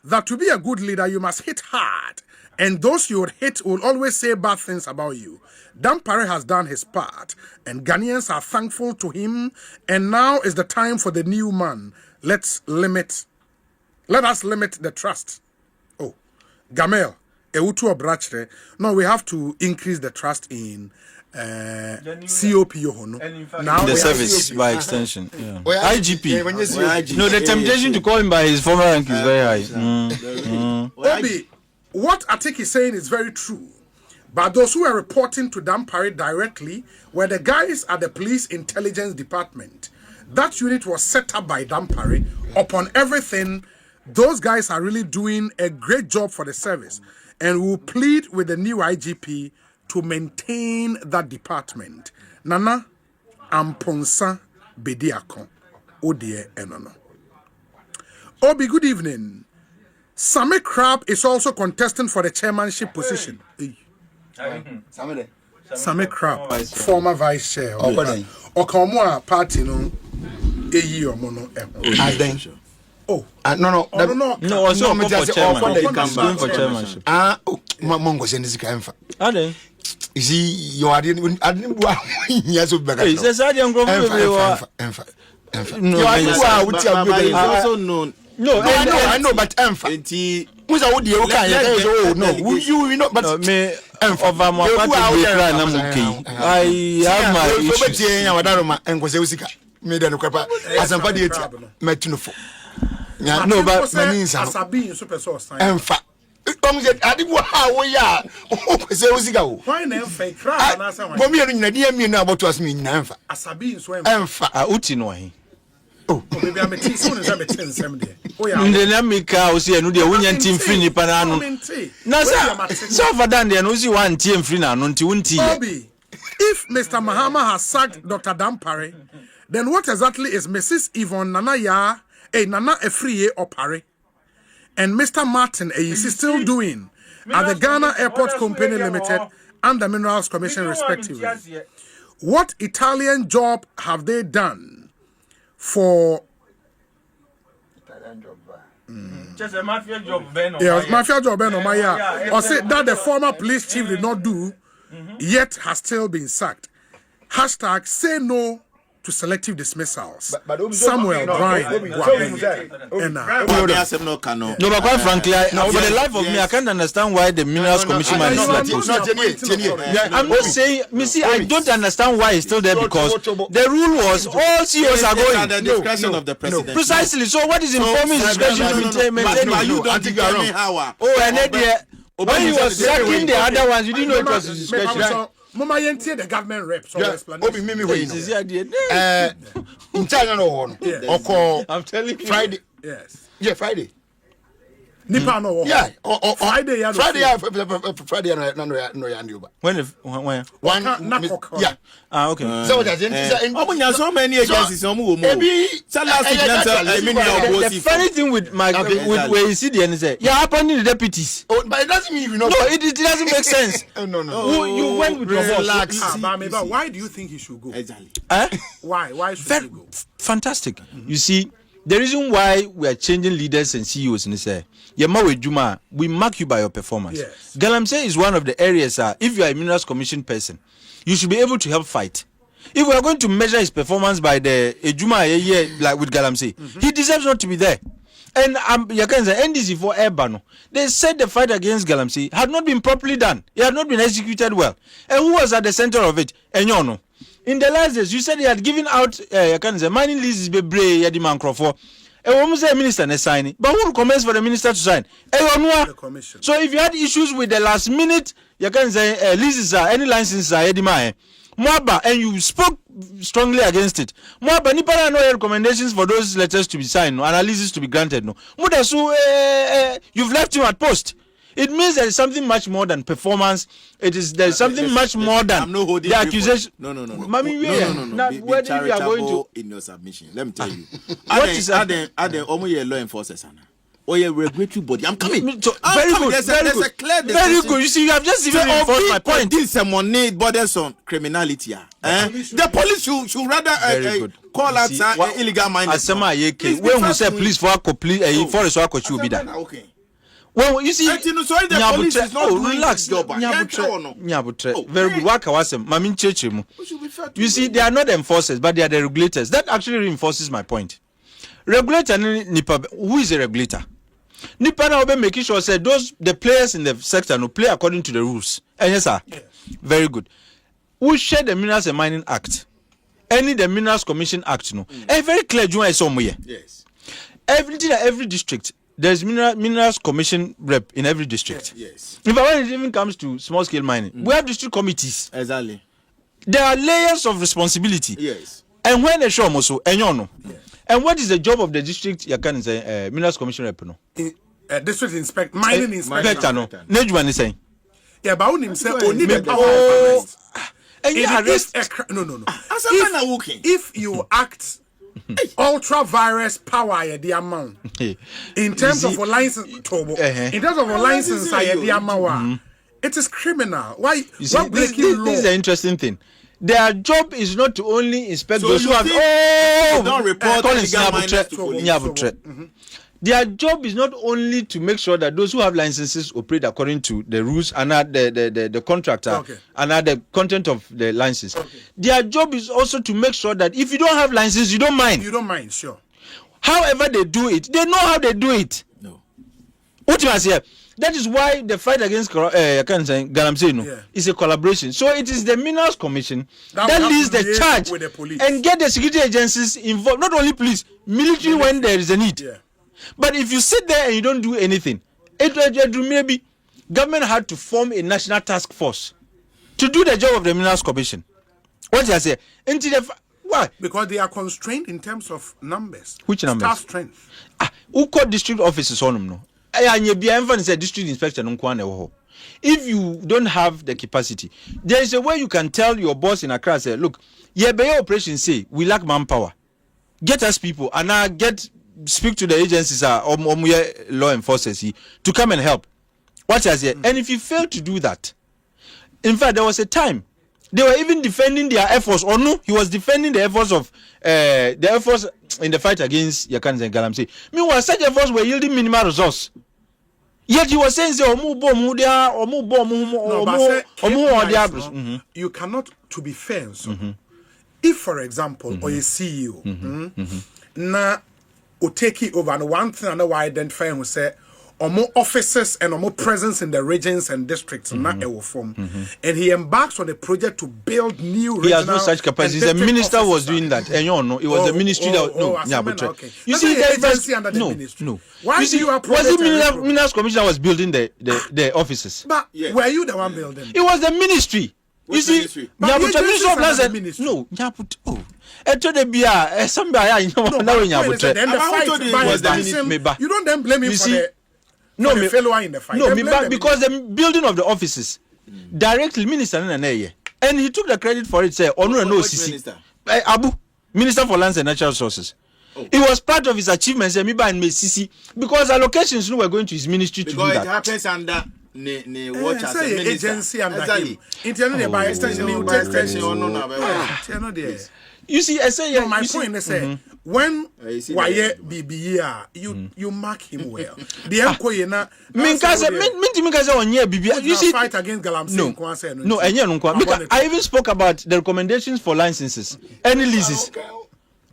that to be a good leader you must hit hard, and those you would hit will always say bad things about you. Dampare has done his part, and Ghanaians are thankful to him, and now is the time for the new man. Let us limit the trust. Oh, Gamel, Eutu Obrachre. No, we have to increase the trust in COP Yohono. Now the service by extension. Yeah. IGP. No, the temptation to call him by his former rank is very high. Obi, what Atik is saying is very true. But those who are reporting to Dampare directly were the guys at the police intelligence department. That unit was set up by Dampare. Upon everything, those guys are really doing a great job for the service. And we will plead with the new IGP to maintain that department. Nana Amponsa Bediakon. Odie Enono. Obi, good evening. Same Crab is also contesting for the chairmanship position. Same Crab, former vice chair. Okamwa party no. Oh, no, also going for chairmanship. Mongo send this guy. Are they? You see, you are didn't yes, he says, I don't go no, I know, but who's a would you no, you know, but me of I have my issues. Made a crap as a body metinofo. No, but means as being super source. And fact, I did how we are. Why never fake crap? But me and Nadia me now about us mean Nanfa. As a being swim. And fact, Utinoy. Oh, maybe I'm a tea soon as I'm a 10-70. Oh, yeah, the Namika was here, no, the Union team free Panano. No, sir, so for Dan, there was one team free now, no, if Mr. Mahama has sacked Dr. Dampare, then what exactly is Mrs. Yvonne Nanaya, Nana Efriye Opare, and Mr. Martin is still doing at the Ghana Airport Company Limited and the Minerals Commission respectively? What Italian job have they done for... Just a mafia job, Ben. Yes, mafia job, Ben. Or say that the former police chief did not do, yet has still been sacked. Hashtag say no to selective dismissals. But Samuel Brian No, but quite frankly, for the life of me, I can't understand why the Minerals Commission man is like. I'm not saying, Missy, I don't understand why it's still there because the rule was all CEOs are going. The discretion of the president. Precisely. So what is informing discretion to maintain? You don't determine how. Oh, and then when you were sacking the other ones, you didn't know it was discretion. Mama yentie the government reps or explanation. Obi mimi wey no. Ntanya no ho no. Oko I'm telling you. Friday. Yes. Yeah, Friday. Nipa no ho. Yeah. Friday ya. Friday no ya ndi oba. When? One. Yeah. Ah, okay. So what is Omunya so many agencies omu wo mo. The funny thing with my where you see the end say, you're appointing the deputies. Oh, but it doesn't mean you know. No, it doesn't make sense. No. You went with your boss. But why do you think he should go? Exactly. Why should he go? Fantastic. You see, the reason why we are changing leaders and CEOs in this we mark you by your performance. Yes. Galamsey is one of the areas if you are a Minerals Commission person, you should be able to help fight. If we are going to measure his performance by the Ejuma like with Galamsey, he deserves not to be there. And NDC for Erbano, they said the fight against Galamsey had not been properly done. It had not been executed well. And who was at the center of it? Enyono. In the last days, you said he had given out mining leases bebre Yadiman Crawford. A minister ne sign, but who commence for the minister to sign? The commission. So if you had issues with the last minute, you can say leases any licenses are Edima. Mwaba, and you spoke strongly against it. Mwaba, Nipana no recommendations for those letters to be signed, no analysis to be granted. No, Mudasu, you've left him at post. It means there is something much more than performance. There is something much more than the accusation. No. Mami, Be charitable in your submission. Let me tell you. What is are the law enforcers? Or a regulatory body. I'm coming. Very good. There's a clear very good. You see, you have just even reinforced my point. This someone need borders on criminality. The police should rather call out illegal miners. Asema yeke. When we say police for complete, forest work, what you be that. Okay. Well, you see, the police is not relax. Very good. Waka wasem. Mamin chechemu. You see, they are not enforcers, but they are the regulators. That actually reinforces my point. Regulator, who is a regulator? Nipa na obe making sure say the players in the sector no play according to the rules. And yes, sir. Yes. Very good. We share the Minerals and Mining Act. The Minerals Commission Act no. Very clear somewhere. Yes. Every district. There's Minerals Commission rep in every district. Yes. If when it even comes to small scale mining, we have district committees. Exactly. There are layers of responsibility. Yes. And when they show also, Yes. And what is the job of the district? You can say Minerals Commission rep no. District inspector, mining inspector. No. Nejuan is saying. Yeah, but only himself only the power. And you arrest. No. If you act ultra virus power the amount in terms of a license in terms of a license the amount it is criminal. Why this is the interesting thing. Their job is not to only inspect those who have don't report Their job is not only to make sure that those who have licenses operate according to the rules and the contractor and the content of the license. Their job is also to make sure that if you don't have license, you don't mind. You don't mind, sure. However they do it, they know how they do it. No. What you say? That is why the fight against Galamsey is a collaboration. So it is the Minerals Commission that leads the charge with the police and get the security agencies involved. Not only police, military when there is a need. Yeah. But if you sit there and you don't do anything, maybe government had to form a national task force to do the job of the Minerals Commission. What I say? Why? Because they are constrained in terms of numbers. Which numbers? Staff strength. Who called district offices on them? No. District inspector. If you don't have the capacity, there is a way you can tell your boss in Accra, say, look, operation say we lack manpower. Get us people and now speak to the agencies or law enforcers to come and help. What I say? And if you fail to do that, in fact, there was a time they were even defending their efforts. Or no, he was defending the efforts of the efforts in the fight against Yakans and Galamsey. Meanwhile, such efforts were yielding minimal results. Yet he was saying, you cannot, to be fair, if for example or a CEO na o take it over, and one thing I know why identify who say or more offices and or more presence in the regions and districts not a form, and he embarks on a project to build new. He has no such capacity. The minister was doing that, and you know it was the ministry that but okay. You see, the agency under the ministry. No. Why do you approach? Was it Minerals Commission was building the offices? But were you the one building? It was the ministry. You see, Ministry of Lands. No, Nyabuto. Eto de bia, somebody you know now Nyabuto. Then the fight was the ministry. You don't then blame him for the. No, me failure in the fight. No, because the building of the offices directly minister and he took the credit for it. Say, no, CC Abu, Minister for Lands and Natural Resources. It was part of his achievements. And CC because allocations were going to his ministry to do that. Because it happens under watch as a agency under him. Internally by extension, you see, I say my point is when why BBA you mark him well. The enko na Minti on ye BBA. You see fight against Galamsey. No, because I even spoke about the recommendations for licenses, any leases.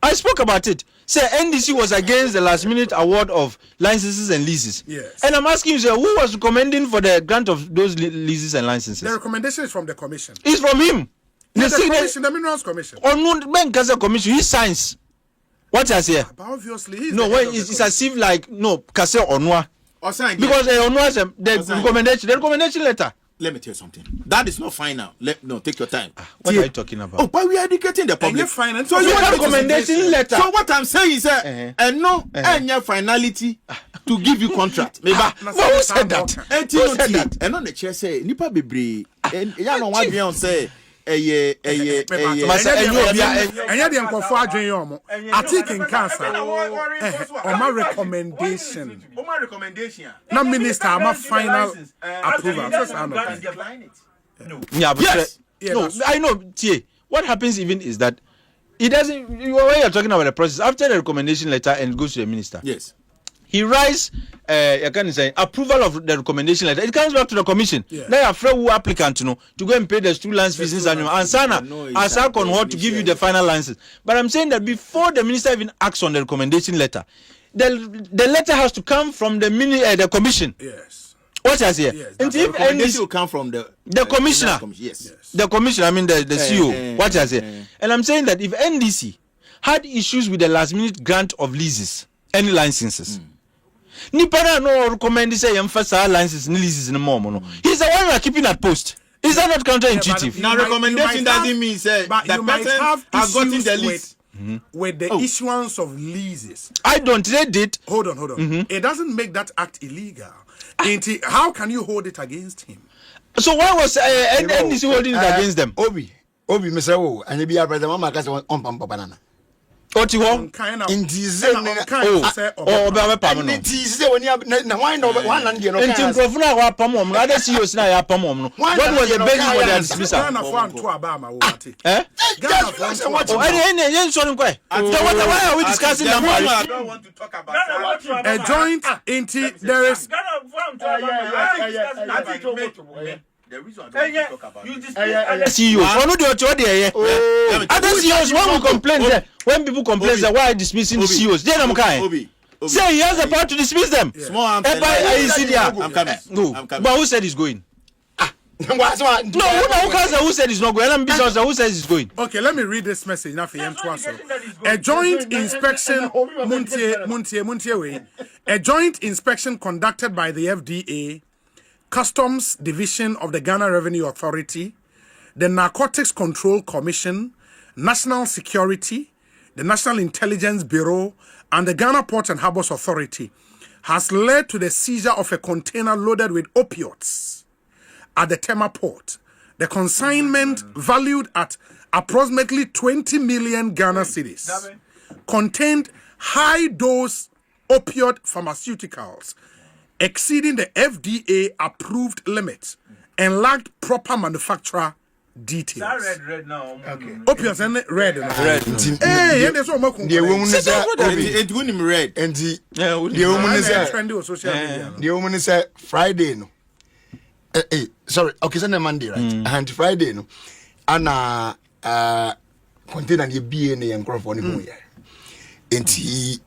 I spoke about it. Say NDC was against the last minute award of licenses and leases. Yes. And I'm asking you, sir, who was recommending for the grant of those leases and licenses? The recommendation is from the commission. It's from him. The commission, the Minerals Commission. Or no, Ben Kaza Commission, he signs. What I say? But obviously, he's no, it's as if like no Kase Onwa. Because Onwa the recommendation letter. Let me tell you something. That is not final. Take your time. What are you talking about? Oh, but we are educating the public. So you have recommendation letter. So what I'm saying is and no any finality to give you contract. Who said that? Who said that? And on the chair say nipa bebre. Ya no wan bien say Anya de nkofo adwen yomo Atik in cancer oma recommendation na minister ama final approval yes no I know tie what happens even is that it doesn't when you're talking about the process after the recommendation letter and it goes to the minister. Yes. He writes approval of the recommendation letter. It comes back to the commission. Now you have who applicant to go and pay the 2 lands fees and Sana as I can to give you the final license. But I'm saying that before the minister even acts on the recommendation letter, the letter has to come from the commission. Yes. What I say? Yes, and if NDC will come from the commissioner. Yes. The commissioner, I mean the CEO. What I say? And I'm saying that if NDC had issues with the last minute grant of leases, any licenses. Nipana no recommend say emphasize licenses and leases no more. No. He's the one keeping that post. Is that not counterintuitive? Now recommendation doesn't mean say that person has gotten the lease with the issuance of leases. I don't read it. Hold on. It doesn't make that act illegal. How can you hold it against him? So why was NDC holding it against them? Obi Mr. Wo and you be a brother mama case on pampa banana. Kind of in disease when you na why no one and you know what was the basis for their dismissal? Why are we discussing Dampare? I don't want to talk about a joint into there is the reason I don't talk about CEOs. Other CEOs when we complain when people complain that why dismissing the CEOs, they don't kind. Say he has the power to dismiss them. Small I'm coming. No, but who said he's going? No, who said he's not going? I'm busy. Who says he's going? Okay, let me read this message now for him. A joint inspection, a joint inspection conducted by the FDA, Customs Division of the Ghana Revenue Authority, the Narcotics Control Commission, National Security, the National Intelligence Bureau, and the Ghana Ports and Harbours Authority has led to the seizure of a container loaded with opioids at the Tema port. The consignment, valued at approximately 20 million Ghana cedis, contained high-dose opioid pharmaceuticals exceeding the FDA approved limits and lacked proper manufacturer details. That red now. Okay. Opioids and red. Hey, there's one more. The woman is it wouldn't red. And the woman is trendy on social media. The woman is Friday. No. Sorry. Okay, Sunday Monday, right? And Friday, no. And container ye be in the microphone here. And he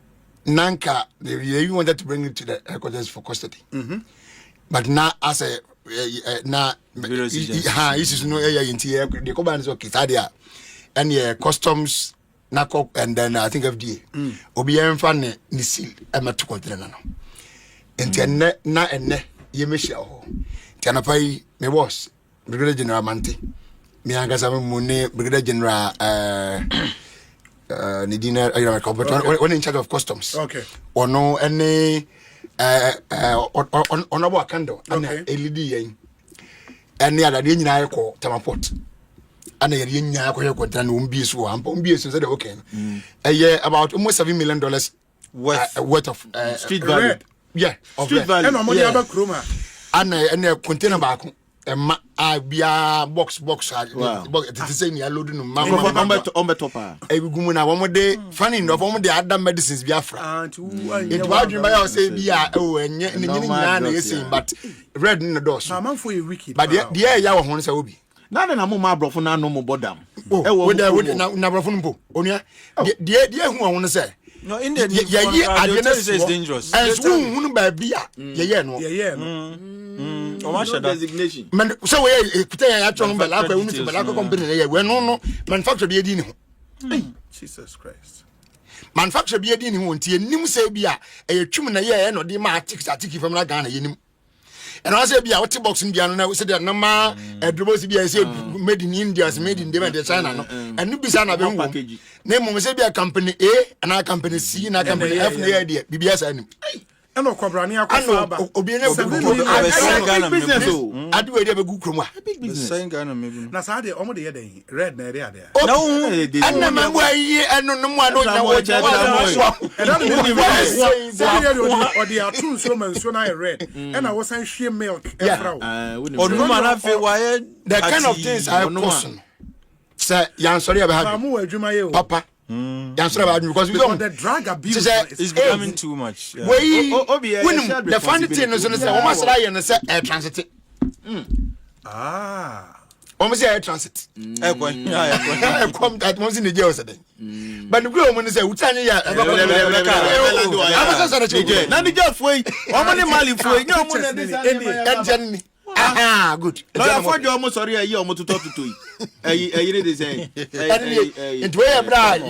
Nanka, they wanted to bring it to the headquarters for custody. But now, as a now, issues no area in here, the Coban is okay, and yeah, customs, NACO, and then I think FDA. Obian fan, Nisil, I'm a 2 container. And then na and ne, ye Michelle. Tanapai, me was Brigadier General Mante. Me Angasam Mune, Brigadier General Nidina, one in charge of customs. Okay. Or no, any on our candle, and LED, and the other day I call Tamaport. And the yin yako and umbi so umbi so said okay. A year about almost $7 million worth of street value. Yeah, street value. And money about Kroma. And a container back. Bia box it is saying you're loading on top. Every woman, one more day, funny enough, one day other medicines Biafra. It was you by say, Bia, oh, and yet, but red in the door. I'm for a wiki. But the air, Yawa Honsa will be. None of my brother, no more bodam. Oh, with the number from Bo. Onia, dear, who I want to say. No, in the is dangerous. And soon, by Bia, yeah. No designation. Man, so we put a company. We're no manufacture be a Jesus Christ. Manufacture be a din won't ye nim say bia a tumor a year no de ma Atik from Ghana yenim. And I say be a water box in Diana, we said that no ma a drobos be say made in India, made in China, and new Bisana package. Name we say be a company A and our company C and our company F no idea. BBS and no Cobrania, I do a good chroma. Big business. That's how they almost the day. Red, there. No, and no man, why ye and no one or the are two summons when I read, and I was saying sheer milk. Or no man, the kind of things I question. Sir, I'm sorry about Papa. Because we don't the drug abuse is becoming too much. The funny thing is almost like and say air transit. Almost air transit. I come that once in the jail today. But the girl when they say Utani good. I thought you almost sorry a year to talk to you. You did say, it's way abroad.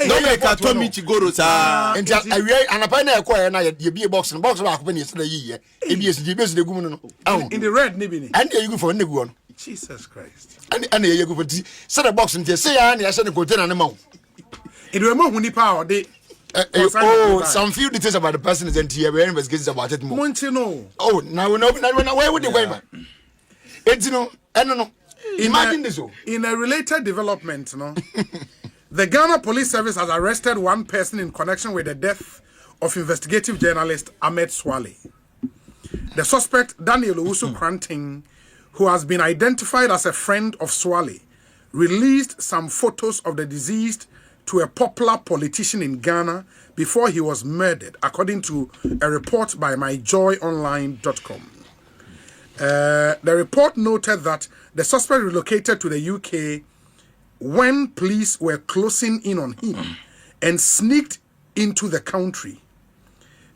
No, I can't tell me to go to and a pineapple and you be a box and box of when yesterday year. It is the woman in the red nibbing. And you go for the one. Jesus Christ. And you go for set a box and say, I send a container animal. It will move when the power they. Some few details about the person is here. We're investigating about it more. No. Oh, now we know. Where would the way? It's no. I don't know. Imagine this. In a related development, no. The Ghana Police Service has arrested one person in connection with the death of investigative journalist Ahmed Swale. The suspect, Daniel Owusu Kranting, who has been identified as a friend of Swale, released some photos of the deceased to a popular politician in Ghana before he was murdered, according to a report by myjoyonline.com. The report noted that the suspect relocated to the UK when police were closing in on him and sneaked into the country.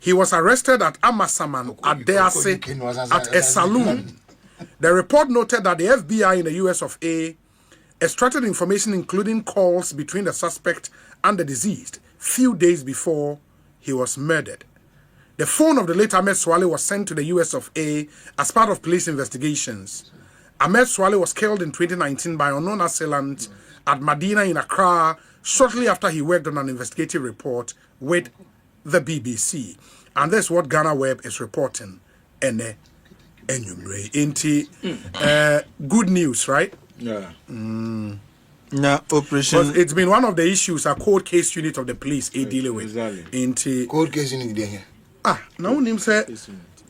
He was arrested at Amasaman Adease at a saloon. The report noted that the FBI in the US of A extracted information including calls between the suspect and the deceased few days before he was murdered. The phone of the late Ahmed Swale was sent to the US of A as part of police investigations. Ahmed Swale was killed in 2019 by unknown assailants at Medina in Accra shortly after he worked on an investigative report with the BBC. And that's what Ghana Web is reporting. Good news, right? Yeah. Operation. But it's been one of the issues a court case unit of the police dealing with. Exactly. Court case unit there. Now him said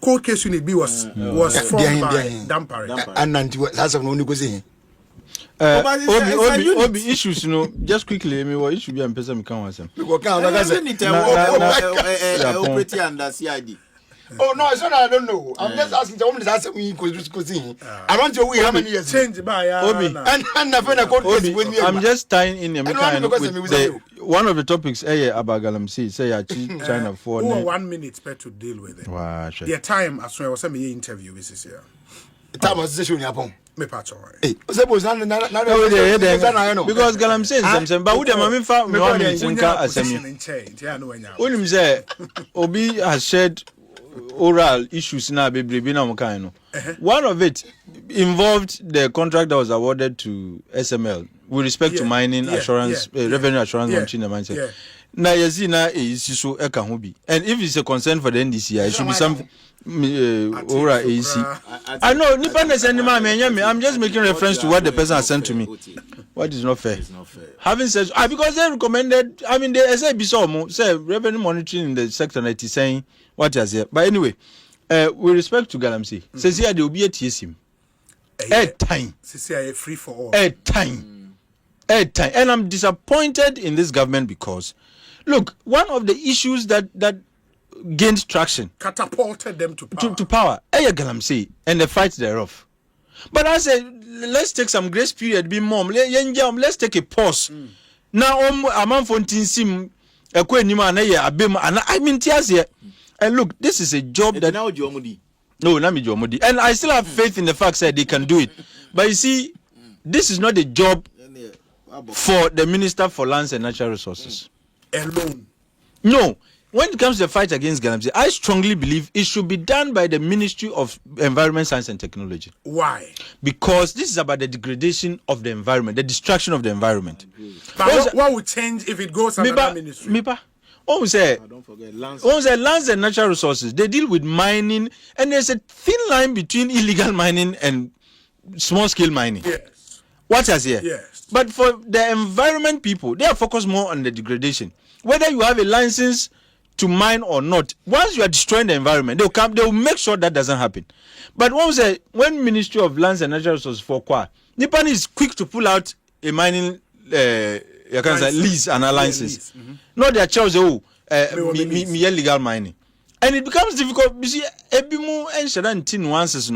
court case unit B was formed by Dampare. And that's of no negotiation. Obi issues, just quickly, what issue be a person can was him. Operating under CID. Oh no, it's not. I don't know. I'm just asking. The woman is asking me because I want to know how many years. Change by Obi. And the friend I called me. I'm just tying in one of the topics about Galamsey. Say China for 1 minute per to deal with it. Wow, sure. The time as well was a interview this year. Time was session yapon. Me patch all right. Hey, because Galamsey something, but would have fa me want me tinka asemi. Yeah, no nya. Unim say Obi has shared oral issues na bebrebe na mka no. One of it involved the contract that was awarded to SML with respect to mining assurance, revenue assurance launching the mindset. Na yesi na isi so eka ho bi. And if it's a concern for the NDC, it should be something ora AC. I know nipa na send me I'm just making reference to what the person has sent to me. What is not fair? It's not fair. Having said because they recommended, I mean they say bisomo say revenue monitoring in the sector 90 saying what is here. But anyway, with respect to Galamsey, says here there will be a TSM. Time. CCI free for all. Time. And I'm disappointed in this government because look, one of the issues that gained traction, catapulted them to power. Galamsey and the fight thereof. But I said, let's take some grace period. Be mom. Let's take a pause. Now, I'm on 14 sim. I mean, and look, this is a job that now Jomudi. No, not me Jomudi. And I still have faith in the fact that they can do it. But you see, this is not a job for the Minister for Lands and Natural Resources alone. No. When it comes to the fight against Galamsey, I strongly believe it should be done by the Ministry of Environment, Science and Technology. Why? Because this is about the degradation of the environment, the destruction of the environment. But what would change if it goes under that ministry? Don't forget lands and natural resources. They deal with mining, and there's a thin line between illegal mining and small-scale mining. Yes. What has here? Yes. But for the environment people, they are focused more on the degradation. Whether you have a license to mine or not, once you are destroying the environment, they will make sure that doesn't happen. But when Ministry of Lands and Natural Resources for Kwa, Nippon is quick to pull out a mining lease and a license. Not their choice, illegal mining. And it becomes difficult. You see, nuances,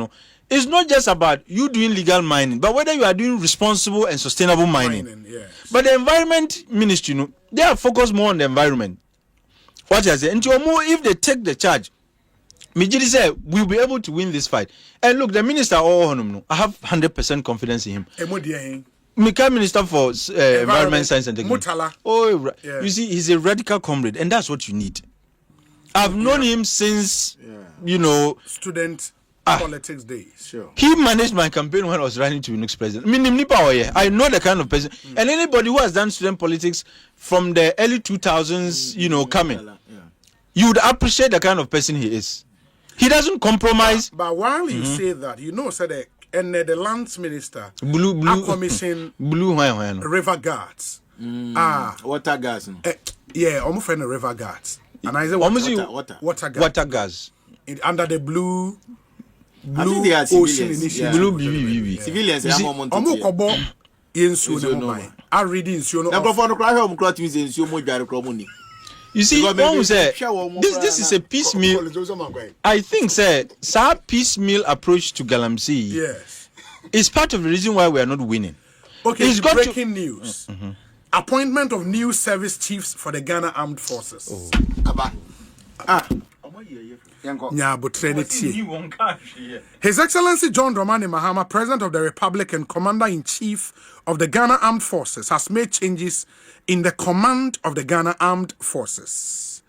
it's not just about you doing legal mining, but whether you are doing responsible and sustainable mining. Yes. But the environment ministry, they are focused more on the environment. What I say, and if they take the charge, Mijidi said we'll be able to win this fight. And look, the minister, I have 100% confidence in him. Mika Minister for Environment, Science and Technology. You see, he's a radical comrade, and that's what you need. I've known him since, student politics days. Sure. He managed my campaign when I was running to be next president. I know the kind of person. And anybody who has done student politics from the early 2000s, coming, you would appreciate the kind of person he is. He doesn't compromise. But while you say that, said and the lands minister commission river guards. Water guards. Almost friend river guards. And I say water guards. Under the blue ocean initiative. Blue BBB. Civilians. I read You see, this is a piecemeal. I think, sir, our piecemeal approach to Galamsey is part of the reason why we are not winning. Okay, it's breaking news. Appointment of new service chiefs for the Ghana Armed Forces. His Excellency John Dramani Mahama, President of the Republic and Commander-in-Chief of the Ghana Armed Forces, has made changes in the command of the Ghana Armed Forces.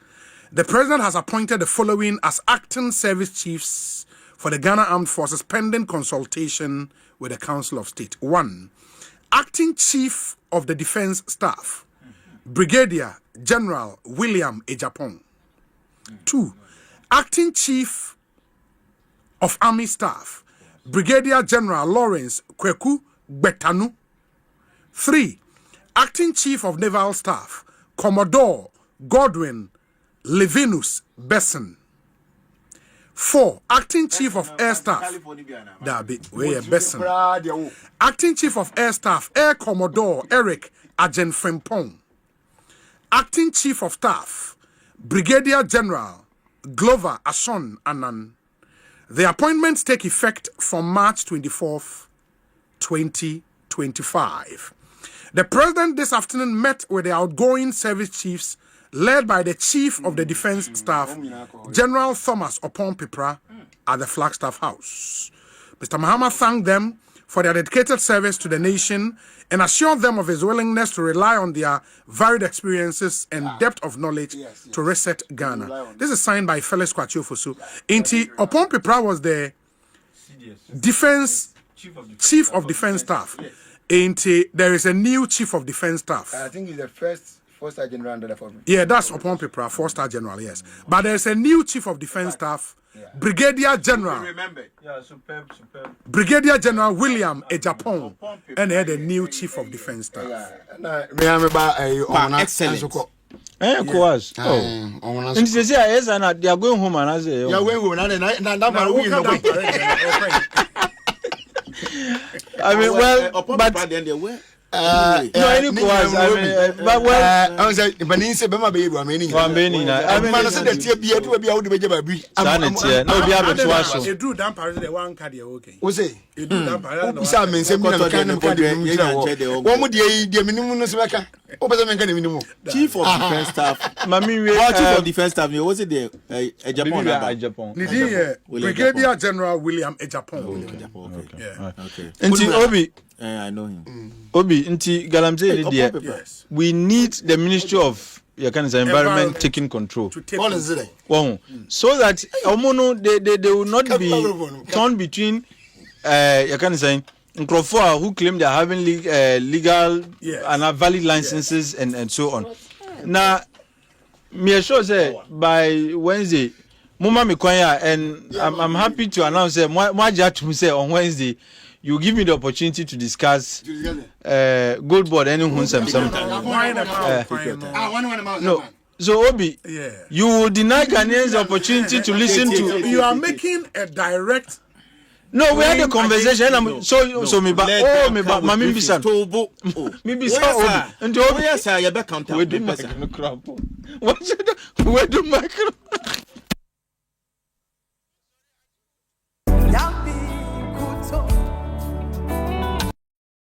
The President has appointed the following as acting service chiefs for the Ghana Armed Forces pending consultation with the Council of State. 1. Acting Chief of the Defense Staff, Brigadier General William Ejapong. 2. Acting Chief of Army Staff, Brigadier General Lawrence Kweku Betanu. 3. Acting Chief of Naval Staff, Commodore Godwin Levinus Besson. 4. Acting Chief of Air Staff, Besson. Acting Chief of Air Staff, Air Commodore Eric Ajenfrempong. Acting Chief of Staff, Brigadier General Glover Ason Anan. The appointments take effect from March 24th, 2025. The president this afternoon met with the outgoing service chiefs led by the Chief of the Defense Staff, General Thomas Opon Pipra, at the Flagstaff House. Mr. Mohammed thanked them for their dedicated service to the nation and assured them of his willingness to rely on their varied experiences and depth of knowledge to reset Ghana. This is signed by Felix Kwachiofosu. Inti Opon Pipra was the Chief of Defense Staff. Inti there is a new Chief of Defense Staff. I think he's the first 4-star general under the form. Yeah, that's Opon Pipra, 4-star general, yes. But there's a new Chief of Defense Staff, Brigadier General. Brigadier General William Ejapon, and he had a new Chief of Defense Staff. Excellent. Course. Oh. And they say, yes, and they are going home and I say, you're going home, I mean, well, but no, any cause. I mean, but well, I was like, Benin Bema baby, I mean, I mean, I said that you be able to be out of the baby. No, be able to watch. You do Dampare the one card, okay. Was it? You do Dampare. Some men say, one would the minimum Smaka. Open the minimum. Chief of Defense Staff. Mammy, Chief of Defense Staff. Was it the Japan? Brigadier General William Ejapon. Okay. And Obi. I know him. Obi, Inti Galamse, Yes. We need the Ministry of Environment taking control. To take so that they will not be torn between Nkrofo who claim they are having legal and valid licenses and so on. Now, me sure say by Wednesday, Muma Mikwanya, and I'm happy to announce that Mwaja say on Wednesday. You give me the opportunity to discuss gold board anyone sometime. No. So Obi, you will deny Ghanaians the opportunity to listen to. You are making a direct. No, we had a conversation. So me ba mami bisa. Me bisa Obi. And Obi yes, I be counter. We do micro. What? We do micro.